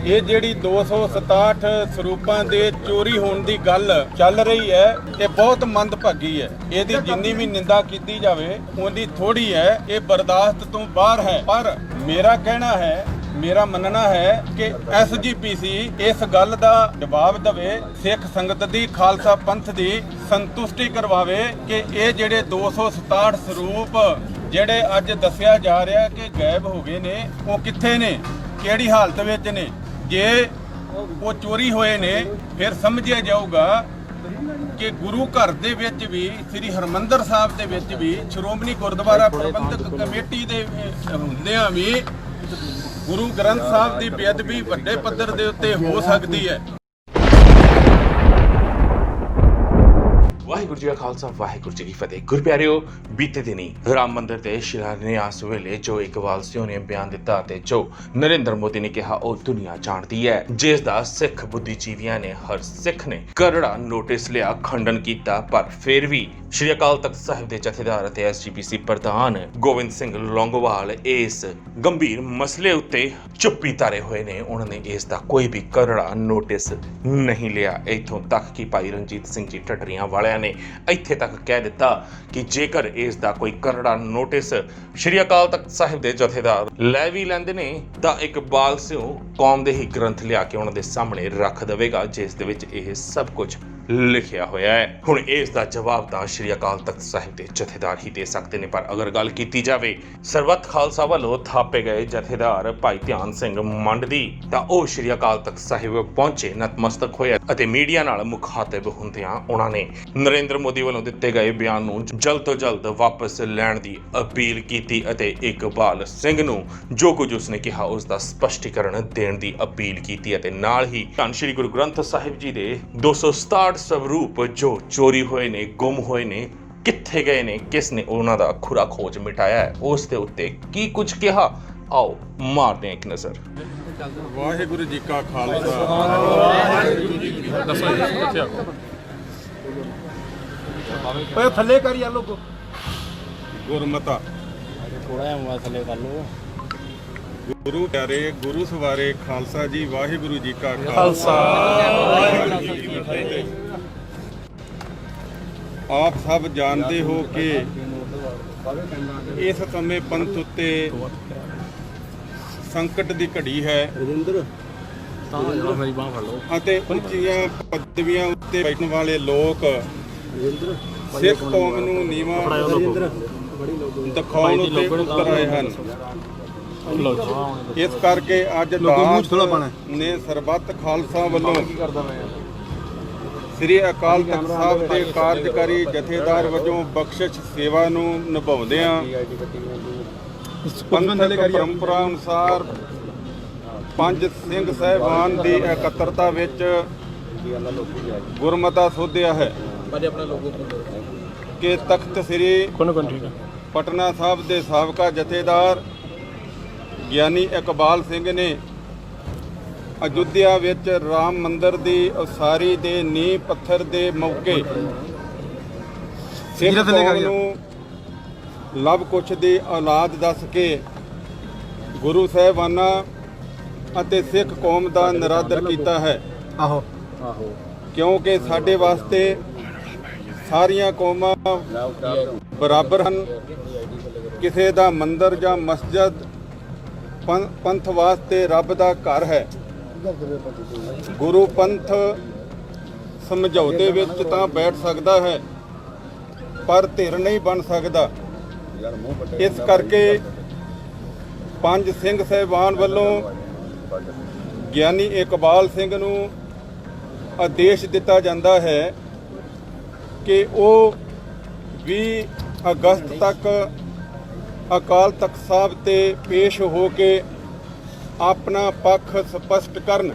ਇਹ ਜਿਹੜੀ 267 ਸਰੂਪਾਂ ਦੇ ਚੋਰੀ ਹੋਣ ਦੀ ਗੱਲ ਚੱਲ ਰਹੀ ਹੈ, ਇਹ ਬਹੁਤ ਮੰਦਭਾਗੀ ਹੈ। ਇਹਦੀ ਜਿੰਨੀ ਵੀ ਨਿੰਦਾ ਕੀਤੀ ਜਾਵੇ ਉਨੀ ਥੋੜੀ ਹੈ। ਇਹ ਬਰਦਾਸ਼ਤ ਤੋਂ ਬਾਹਰ ਹੈ। ਪਰ ਮੇਰਾ ਕਹਿਣਾ ਹੈ, ਮੇਰਾ ਮੰਨਣਾ ਹੈ ਕਿ SGPC ਇਸ ਗੱਲ ਦਾ ਜਵਾਬ ਦੇਵੇ, ਸਿੱਖ ਸੰਗਤ ਦੀ, ਖਾਲਸਾ ਪੰਥ ਦੀ ਸੰਤੁਸ਼ਟੀ ਕਰਵਾਵੇ ਕਿ ਇਹ ਜਿਹੜੇ 267 ਸਰੂਪ ਜਿਹੜੇ ਅੱਜ ਦੱਸਿਆ ਜਾ ਰਿਹਾ ਕਿ ਗਾਇਬ ਹੋ ਗਏ ਨੇ, ਉਹ ਕਿੱਥੇ ਨੇ, ਕਿਹੜੀ ਹਾਲਤ ਵਿੱਚ ਨੇ। ਜੇ ਉਹ ਚੋਰੀ ਹੋਏ ਨੇ ਫਿਰ ਸਮਝਿਆ ਜਾਊਗਾ ਕਿ ਗੁਰੂ ਘਰ ਦੇ ਵਿੱਚ ਵੀ, ਸ੍ਰੀ ਹਰਮੰਦਰ ਸਾਹਿਬ ਦੇ ਵਿੱਚ ਵੀ, ਸ਼੍ਰੋਮਣੀ ਗੁਰਦੁਆਰਾ ਪ੍ਰਬੰਧਕ ਕਮੇਟੀ ਦੇ ਹੁੰਦਿਆਂ ਵੀ ਗੁਰੂ ਗ੍ਰੰਥ ਸਾਹਿਬ ਦੀ ਬੇਅਦਬੀ ਵੱਡੇ ਪੱਧਰ ਦੇ ਉੱਤੇ ਹੋ ਸਕਦੀ ਹੈ। ਵਾਹਿਗੁਰੂ ਜੀ ਕਾ ਖਾਲਸਾ, ਵਾਹਿਗੁਰੂ ਜੀ ਕੀ ਫਤਿਹ। ਗੁਰਪਿਆਰਿਓ, ਬੀਤੇ ਦਿਨੀ ਰਾਮ ਮੰਦਿਰ ਦੇ ਸ਼ਿਲਾਨਿਆਸ ਵੇਲੇ ਜੋ ਇਕਬਾਲ ਸਿੰਘ ਨੇ ਬਿਆਨ ਦਿੱਤਾ ਤੇ ਜੋ ਨਰਿੰਦਰ ਮੋਦੀ ਨੇ ਕਿਹਾ, ਉਹ ਦੁਨੀਆ ਜਾਣਦੀ ਹੈ, ਜਿਸ ਦਾ ਸਿੱਖ ਬੁੱਧੀਜੀਵੀਆਂ ਨੇ, ਹਰ ਸਿੱਖ ਨੇ ਕਰੜਾ ਨੋਟਿਸ ਲਿਆ, ਖੰਡਨ ਕੀਤਾ। ਪਰ ਫਿਰ ਵੀ ਸ਼੍ਰੀ ਅਕਾਲ ਤਖਤ ਸਾਹਿਬ ਦੇ ਜਥੇਦਾਰ ਅਤੇ SGPC ਪ੍ਰਧਾਨ ਗੋਬਿੰਦ ਸਿੰਘ ਲੌਂਗੋਵਾਲ ਇਸ ਗੰਭੀਰ ਮਸਲੇ ਉੱਤੇ ਚੁੱਪੀ ਧਾਰੇ ਹੋਏ ਨੇ। ਉਹਨਾਂ ਨੇ ਇਸ ਦਾ ਕੋਈ ਵੀ ਕਰੜਾ ਨੋਟਿਸ ਨਹੀਂ ਲਿਆ। ਇੱਥੋਂ ਤੱਕ ਕਿ ਭਾਈ ਰਣਜੀਤ ਸਿੰਘ ਜੀ ਢੱਡਰੀਆਂ ਵਾਲਿਆਂ ਨੇ ਇੱਥੇ ਤੱਕ ਕਹਿ ਦਿੱਤਾ ਕਿ ਜੇਕਰ ਇਸ ਦਾ ਕੋਈ ਕਰੜਾ ਨੋਟਿਸ ਸ਼੍ਰੀ ਅਕਾਲ ਤਖਤ ਸਾਹਿਬ ਦੇ ਜਥੇਦਾਰ ਲੈ ਵੀ ਲੈਂਦੇ ਨੇ ਤਾਂ ਇਕਬਾਲ ਸਿੰਘ ਕੌਮ ਦੇ ਹੀ ਗ੍ਰੰਥ ਲਿਆ ਕੇ ਉਹਨਾਂ ਦੇ ਸਾਹਮਣੇ ਰੱਖ ਦੇਵੇਗਾ, ਜਿਸ ਦੇ ਵਿੱਚ ਇਹ ਸਭ ਕੁਝ ਲਿਖਿਆ ਹੋਇਆ ਹੈ। ਹੁਣ ਇਸ ਦਾ ਜਵਾਬ ਤਾਂ ਸ਼੍ਰੀ ਅਕਾਲ ਤਖਤ ਸਾਹਿਬ ਦੇ ਜਥੇਦਾਰ ਹੀ ਦੇ ਸਕਦੇ ਨੇ। ਪਰ ਅਗਰ ਗੱਲ ਕੀਤੀ ਜਾਵੇ ਸਰਬੱਤ ਖਾਲਸਾ ਵੱਲੋਂ ਥਾਪੇ ਗਏ ਜਥੇਦਾਰ ਭਾਈ ਧਿਆਨ ਸਿੰਘ ਮੰਡ ਦੀ, ਤਾਂ ਉਹ ਸ਼੍ਰੀ ਅਕਾਲ ਤਖਤ ਸਾਹਿਬ ਪਹੁੰਚੇ, ਨਤਮਸਤਕ ਹੋਏ ਅਤੇ ਮੀਡੀਆ ਨਾਲ ਮੁਖਾਤਿਬ ਹੁੰਦਿਆਂ ਉਹਨਾਂ ਨੇ ਨਰਿੰਦਰ ਮੋਦੀ ਵੱਲੋਂ ਦਿੱਤੇ ਗਏ ਬਿਆਨ ਨੂੰ ਜਲਦ ਤੋਂ ਜਲਦ ਵਾਪਸ ਲੈਣ ਦੀ ਅਪੀਲ ਕੀਤੀ ਅਤੇ ਇਕਬਾਲ ਸਿੰਘ ਨੂੰ ਜੋ ਕੁਝ ਉਸਨੇ ਕਿਹਾ ਉਸ ਦਾ ਸਪਸ਼ਟੀਕਰਨ ਦੇਣ ਦੀ ਅਪੀਲ ਕੀਤੀ ਅਤੇ ਨਾਲ ਹੀ ਧੰਨ ਸ਼੍ਰੀ ਗੁਰੂ ਗ੍ਰੰਥ ਸਾਹਿਬ ਜੀ ਦੇ 267 ਸਰੂਪ ਜੋ ਚੋਰੀ ਹੋਏ ਨੇ, ਗੁੰਮ ਹੋਏ ਨੇ, ਕਿੱਥੇ ਗਏ ਨੇ, ਕਿਸ ਨੇ ਉਹਨਾਂ ਦਾ ਖੁਰਾ ਖੋਜ ਮਿਟਾਇਆ ਹੈ, ਉਸ ਦੇ ਉੱਤੇ ਕੀ ਕੁਝ ਕਿਹਾ, ਆਓ ਮਾਰਦੇ ਹਾਂ ਇੱਕ ਨਜ਼ਰ। ਵਾਹਿਗੁਰੂ ਜੀ ਕਾ ਖਾਲਸਾ, ਵਾਹਿਗੁਰੂ ਜੀ ਕੀ ਫਤਿਹ। ਦੱਸੋ ਜੀ ਕਿੱਥੇ ਆ ਓਏ ਥੱਲੇ ਕਰ ਯਾ ਲੋਕ ਗੁਰਮਤਾ ਥੋੜਾ ਜਿਹਾ ਮੋਬਾਈਲ ਥੱਲੇ ਕਰ ਲਓ। ਗੁਰੂ ਪਿਆਰੇ, ਗੁਰੂ ਸਵਾਰੇ, ਖਾਲਸਾ ਜੀ, ਵਾਹਿਗੁਰੂ ਜੀ ਕਾ ਖਾਲਸਾ, ਵਾਹਿਗੁਰੂ ਜੀ ਕੀ ਫਤਿਹ। ਆਪ ਸਭ ਜਾਣਦੇ ਹੋ ਕਿ ਇਸ ਸਮੇਂ ਪੰਥ ਉੱਤੇ ਸੰਕਟ ਦੀ ਘੜੀ ਹੈ ਮੇਰੀ ਬਾਂਹ ਫੜ ਲਓ। ਅਤੇ ਉੱਚੀਆਂ ਪਦਵੀਆਂ ਉੱਤੇ ਬੈਠਣ ਵਾਲੇ ਲੋਕ ਸਿੱਖ ਕੌਮ ਨੂੰ ਨੀਵਾਂ ਦਿਖਾਉਣ ਉੱਤੇ ਉਤਰ ਆਏ ਹਨ। ਇਸ ਕਰਕੇ ਅੱਜ ਦਾਸ ਨੇ ਸਰਬੱਤ ਖਾਲਸਾ ਵੱਲੋਂ ਸ੍ਰੀ ਅਕਾਲ ਤਖਤ ਸਾਹਿਬ ਦੇ ਕਾਰਜਕਾਰੀ ਜਥੇਦਾਰ ਵਜੋਂ ਬਖਸ਼ਿਸ਼ ਸੇਵਾ ਨੂੰ ਨਿਭਾਉਂਦਿਆਂ ਪੰਥਕ ਪਰੰਪਰਾ ਅਨੁਸਾਰ ਪੰਜ ਸਿੰਘ ਸਾਹਿਬਾਨ ਦੀ ਇਕੱਤਰਤਾ ਵਿੱਚ ਗੁਰਮਤਾ ਸੋਧਿਆ ਹੈ ਕਿ ਤਖਤ ਸ੍ਰੀ ਪਟਨਾ ਸਾਹਿਬ ਦੇ ਸਾਬਕਾ ਜਥੇਦਾਰ ਗਿਆਨੀ ਇਕਬਾਲ ਸਿੰਘ ਨੇ ਅਯੁੱਧਿਆ ਵਿੱਚ ਰਾਮ ਮੰਦਿਰ ਦੀ ਉਸਾਰੀ ਦੇ ਨੀਂਹ ਪੱਥਰ ਦੇ ਮੌਕੇ ਸਿੱਖ ਕੌਮ ਨੂੰ ਲਵ ਕੁਸ਼ ਦੀ ਔਲਾਦ ਦੱਸ ਕੇ ਗੁਰੂ ਸਾਹਿਬਾਨਾਂ ਅਤੇ ਸਿੱਖ ਕੌਮ ਦਾ ਨਿਰਾਦਰ ਕੀਤਾ ਹੈ। ਕਿਉਂਕਿ ਸਾਡੇ ਵਾਸਤੇ ਸਾਰੀਆਂ ਕੌਮਾਂ ਬਰਾਬਰ ਹਨ। ਕਿਸੇ ਦਾ ਮੰਦਿਰ ਜਾਂ ਮਸਜਿਦ ਪੰਥ ਵਾਸਤੇ ਰੱਬ ਦਾ ਘਰ ਹੈ। ਗੁਰੂ ਪੰਥ ਸਮਝੌਤੇ ਵਿੱਚ ਤਾਂ ਬੈਠ ਸਕਦਾ ਹੈ ਪਰ ਧਿਰ ਨਹੀਂ ਬਣ ਸਕਦਾ। ਇਸ ਕਰਕੇ ਪੰਜ ਸਿੰਘ ਸਾਹਿਬਾਨ ਵੱਲੋਂ ਗਿਆਨੀ ਇਕਬਾਲ ਸਿੰਘ ਨੂੰ ਆਦੇਸ਼ ਦਿੱਤਾ ਜਾਂਦਾ ਹੈ ਕਿ ਉਹ 20 ਅਗਸਤ ਤੱਕ ਅਕਾਲ ਤਖਤ ਸਾਹਿਬ ਤੇ ਪੇਸ਼ ਹੋ ਕੇ ਆਪਣਾ ਪੱਖ ਸਪਸ਼ਟ ਕਰਨ।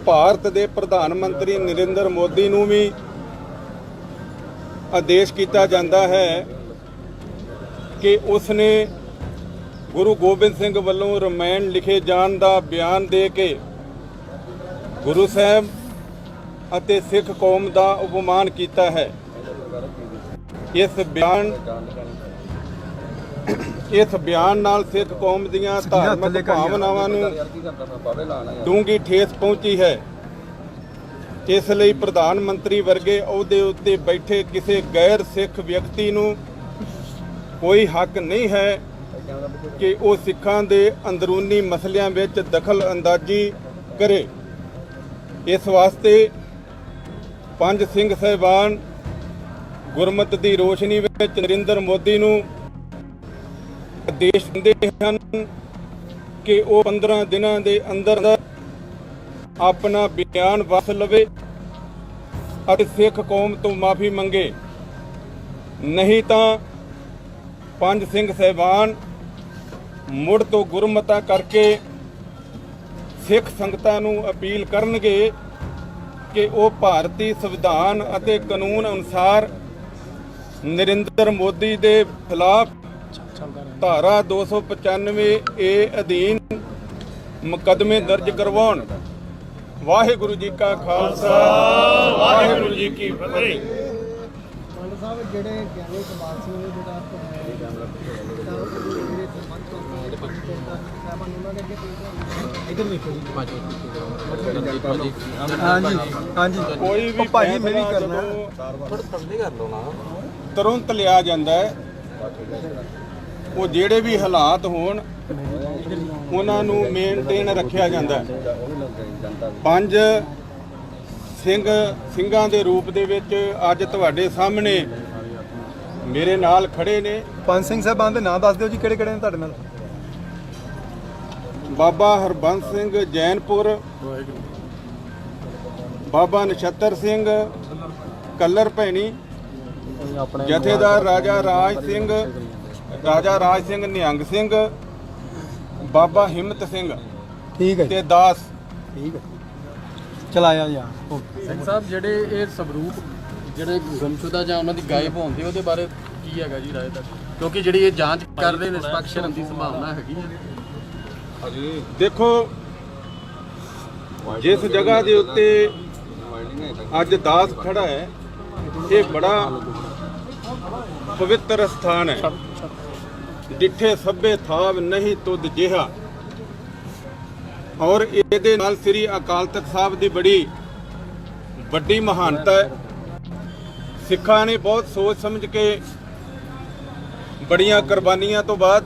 ਭਾਰਤ ਦੇ ਪ੍ਰਧਾਨ ਮੰਤਰੀ ਨਰਿੰਦਰ ਮੋਦੀ ਨੂੰ ਵੀ ਆਦੇਸ਼ ਕੀਤਾ ਜਾਂਦਾ ਹੈ ਕਿ ਉਸਨੇ ਗੁਰੂ ਗੋਬਿੰਦ ਸਿੰਘ ਵੱਲੋਂ ਰਮਾਇਣ ਲਿਖੇ ਜਾਣ ਦਾ ਬਿਆਨ ਦੇ ਕੇ ਗੁਰੂ ਸਾਹਿਬ ਅਤੇ ਸਿੱਖ ਕੌਮ ਦਾ ਅਪਮਾਨ ਕੀਤਾ ਹੈ। ਇਸ ਬਿਆਨ ਨਾਲ ਸਿੱਖ ਕੌਮ ਦੀਆਂ ਧਾਰਮਿਕ ਭਾਵਨਾਵਾਂ ਨੂੰ ਡੂੰਘੀ ਠੇਸ ਪਹੁੰਚੀ ਹੈ। ਇਸ ਲਈ ਪ੍ਰਧਾਨ ਮੰਤਰੀ ਵਰਗੇ ਅਹੁਦੇ ਉੱਤੇ ਬੈਠੇ ਕਿਸੇ ਗੈਰ ਸਿੱਖ ਵਿਅਕਤੀ ਨੂੰ ਕੋਈ ਹੱਕ ਨਹੀਂ ਹੈ ਕਿ ਉਹ ਸਿੱਖਾਂ ਦੇ ਅੰਦਰੂਨੀ ਮਸਲਿਆਂ ਵਿੱਚ ਦਖਲ ਅੰਦਾਜ਼ੀ ਕਰੇ। ਇਸ ਵਾਸਤੇ ਪੰਜ ਸਿੰਘ ਸਾਹਿਬਾਨ ਗੁਰਮਤਿ ਦੀ ਰੋਸ਼ਨੀ ਵਿੱਚ ਨਰਿੰਦਰ ਮੋਦੀ ਨੂੰ ਆਦੇਸ਼ ਦਿੰਦੇ ਹਨ ਕਿ ਉਹ 15 ਦਿਨਾਂ ਦੇ ਅੰਦਰ ਆਪਣਾ ਬਿਆਨ ਵਾਪਸ ਲਵੇ ਅਤੇ ਸਿੱਖ ਕੌਮ ਤੋਂ ਮਾਫੀ ਮੰਗੇ, ਨਹੀਂ ਤਾਂ ਪੰਜ ਸਿੰਘ ਸਾਹਿਬਾਨ ਮੁੜ ਤੋਂ ਗੁਰਮਤਾ ਕਰਕੇ ਸਿੱਖ ਸੰਗਤਾਂ ਨੂੰ ਅਪੀਲ ਕਰਨਗੇ ਕਿ ਉਹ ਭਾਰਤੀ ਸੰਵਿਧਾਨ ਅਤੇ ਕਾਨੂੰਨ ਅਨੁਸਾਰ ਨਰਿੰਦਰ ਮੋਦੀ ਦੇ ਖਿਲਾਫ ਧਾਰਾ 295 ਏ ਅਧੀਨ ਮੁਕੱਦਮੇ ਦਰਜ ਕਰਵਾਉਣ। ਵਾਹਿਗੁਰੂ ਜੀ ਕਾ ਖਾਲਸਾ, ਵਾਹਿਗੁਰੂ ਜੀ ਕੀ ਫਤਿਹ। ਪੰਡ ਸਾਹਿਬ ਜਿਹੜੇ ਗਿਆਨੀ ਕਮਾਲ ਸਿੰਘ ਨੇ ਜਿਹੜਾ ਹਾਂਜੀ ਕੋਈ ਵੀ ਭਾਜੀ ਮੈਂ ਵੀ ਕਰਨਾ ਤੁਰੰਤ ਲਿਆ ਜਾਂਦਾ ਹੈ। ਉਹ ਜਿਹੜੇ ਵੀ ਹਾਲਾਤ ਹੋਣ ਉਹਨਾਂ ਨੂੰ ਮੇਨਟੇਨ ਰੱਖਿਆ ਜਾਂਦਾ ਹੈ। ਪੰਜ ਸਿੰਘਾਂ ਦੇ ਰੂਪ ਦੇ ਵਿੱਚ ਅੱਜ ਤੁਹਾਡੇ ਸਾਹਮਣੇ ਮੇਰੇ ਨਾਲ ਖੜੇ ਨੇ। ਪੰਜ ਸਿੰਘ ਸਾਹਿਬਾਨ ਦੇ ਨਾਂ ਦੱਸ ਦਿਓ ਜੀ, ਕਿਹੜੇ ਕਿਹੜੇ ਨੇ ਤੁਹਾਡੇ ਨਾਲ? ਬਾਬਾ ਹਰਬੰਸ ਸਿੰਘ ਜੈਨਪੁਰ, ਬਾਬਾ ਨਛੱਤਰ ਸਿੰਘ ਕੱਲਰ ਭੈਣੀ, ਜਥੇਦਾਰ ਰਾਜਾ ਰਾਜ ਸਿੰਘ ਨਿਹੰਗ ਸਿੰਘ, ਬਾਬਾ ਹਿੰਮਤ ਸਿੰਘ ਠੀਕ ਹੈ ਤੇ ਦਾਸ। ਠੀਕ ਹੈ, ਚਲਾਇਆ ਜਾ। ਸਿੰਘ ਸਾਹਿਬ ਜਿਹੜੇ ਇਹ ਸਵਰੂਪ ਜਿਹੜੇ ਗੁੰਮਸ਼ੁਦਾ ਜਾਂ ਉਹਨਾਂ ਦੀ ਗਾਇਬ ਹੋਣ ਦੀ ਉਹਦੇ ਬਾਰੇ ਕੀ ਹੈਗਾ ਜੀ ਰਾਏ ਦਾ? ਕਿਉਂਕਿ ਜਿਹੜੀ ਇਹ ਜਾਂਚ ਕਰ ਰਹੇ ਨਿਸ਼ਪਕਸ਼ ਹੋਣ ਦੀ ਸੰਭਾਵਨਾ ਹੈਗੀ ਹੈ। ਦੇਖੋ, ਜਿਸ ਜਗ੍ਹਾ ਦੇ ਉੱਤੇ ਅੱਜ ਦਾਸ ਖੜਾ ਹੈ ਇਹ ਬੜਾ ਪਵਿੱਤਰ ਸਥਾਨ ਹੈ। ਜਿੱਥੇ ਸਭੇ ਥਾਵ ਨਹੀਂ ਤੁਧ ਜਿਹਾ, ਔਰ ਇਹਦੇ ਨਾਲ ਸ੍ਰੀ ਅਕਾਲ ਤਖਤ ਸਾਹਿਬ ਦੀ ਬੜੀ ਵੱਡੀ ਮਹਾਨਤਾ ਹੈ। ਸਿੱਖਾਂ ਨੇ ਬਹੁਤ ਸੋਚ ਸਮਝ ਕੇ ਬੜੀਆਂ ਕੁਰਬਾਨੀਆਂ ਤੋਂ ਬਾਅਦ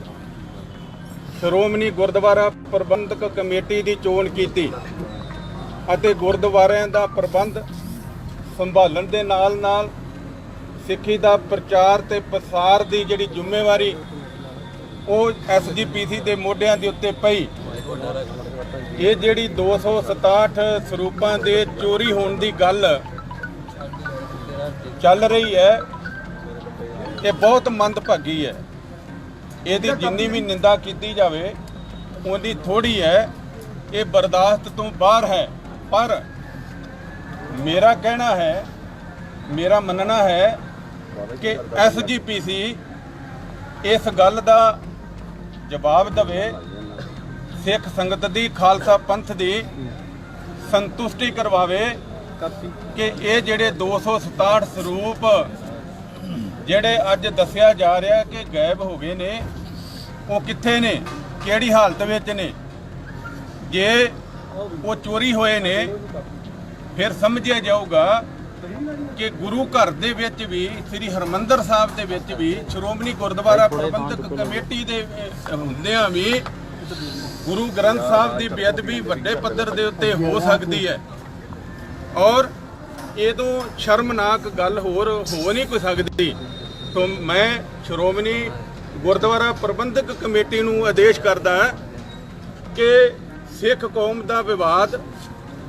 ਸ਼੍ਰੋਮਣੀ ਗੁਰਦੁਆਰਾ ਪ੍ਰਬੰਧਕ ਕਮੇਟੀ ਦੀ ਚੋਣ ਕੀਤੀ ਅਤੇ ਗੁਰਦੁਆਰਿਆਂ ਦਾ ਪ੍ਰਬੰਧ ਸੰਭਾਲਣ ਦੇ ਨਾਲ ਸਿੱਖੀ ਦਾ ਪ੍ਰਚਾਰ ਤੇ ਪ੍ਰਸਾਰ ਦੀ ਜਿਹੜੀ ਜ਼ਿੰਮੇਵਾਰੀ ਉਹ SGPC ਦੇ ਮੋਢਿਆਂ ਦੇ ਉੱਤੇ ਪਈ। ਇਹ ਜਿਹੜੀ 267 ਸਰੂਪਾਂ ਦੇ ਚੋਰੀ ਹੋਣ ਦੀ ਗੱਲ ਚੱਲ ਰਹੀ ਹੈ ਇਹ ਬਹੁਤ ਮੰਦਭਾਗੀ ਹੈ। ਇਹਦੀ ਜਿੰਨੀ ਵੀ ਨਿੰਦਾ ਕੀਤੀ ਜਾਵੇ ਉਨੀ ਥੋੜੀ ਹੈ। ਇਹ ਬਰਦਾਸ਼ਤ ਤੋਂ ਬਾਹਰ ਹੈ। ਪਰ ਮੇਰਾ ਕਹਿਣਾ ਹੈ, ਮੇਰਾ ਮੰਨਣਾ ਹੈ ਕਿ SGPC ਇਸ ਗੱਲ ਦਾ ਜਵਾਬ ਦੇਵੇ, ਸਿੱਖ ਸੰਗਤ ਦੀ, ਖਾਲਸਾ ਪੰਥ ਦੀ ਸੰਤੁਸ਼ਟੀ ਕਰਵਾਵੇ ਕਿ ਇਹ ਜਿਹੜੇ 267 ਸਰੂਪ ਜਿਹੜੇ ਅੱਜ ਦੱਸਿਆ ਜਾ ਰਿਹਾ ਕਿ ਗਾਇਬ ਹੋ ਗਏ ਨੇ ਉਹ ਕਿੱਥੇ ਨੇ, ਕਿਹੜੀ ਹਾਲਤ ਵਿੱਚ ਨੇ। ਜੇ ਉਹ ਚੋਰੀ ਹੋਏ ਨੇ ਫਿਰ ਸਮਝਿਆ ਜਾਊਗਾ ਕਿ ਗੁਰੂ ਘਰ ਦੇ ਵਿੱਚ ਵੀ, ਸ੍ਰੀ ਹਰਿਮੰਦਰ ਸਾਹਿਬ ਦੇ ਵਿੱਚ ਵੀ, ਸ਼੍ਰੋਮਣੀ ਗੁਰਦੁਆਰਾ ਪ੍ਰਬੰਧਕ ਕਮੇਟੀ ਦੇ ਹੁੰਦਿਆਂ ਵੀ ਗੁਰੂ ਗ੍ਰੰਥ ਸਾਹਿਬ ਦੀ ਬੇਅਦਬੀ ਵੱਡੇ ਪੱਧਰ ਦੇ ਉੱਤੇ ਹੋ ਸਕਦੀ ਹੈ। ਔਰ ਇਹ ਤੋਂ ਸ਼ਰਮਨਾਕ ਗੱਲ ਹੋਰ ਹੋ ਨਹੀਂ ਕੋਈ ਸਕਦੀ। ਤੋਂ ਮੈਂ ਸ਼੍ਰੋਮਣੀ ਗੁਰਦੁਆਰਾ ਪ੍ਰਬੰਧਕ ਕਮੇਟੀ ਨੂੰ ਆਦੇਸ਼ ਕਰਦਾ ਕਿ ਸਿੱਖ ਕੌਮ ਦਾ ਵਿਵਾਦ,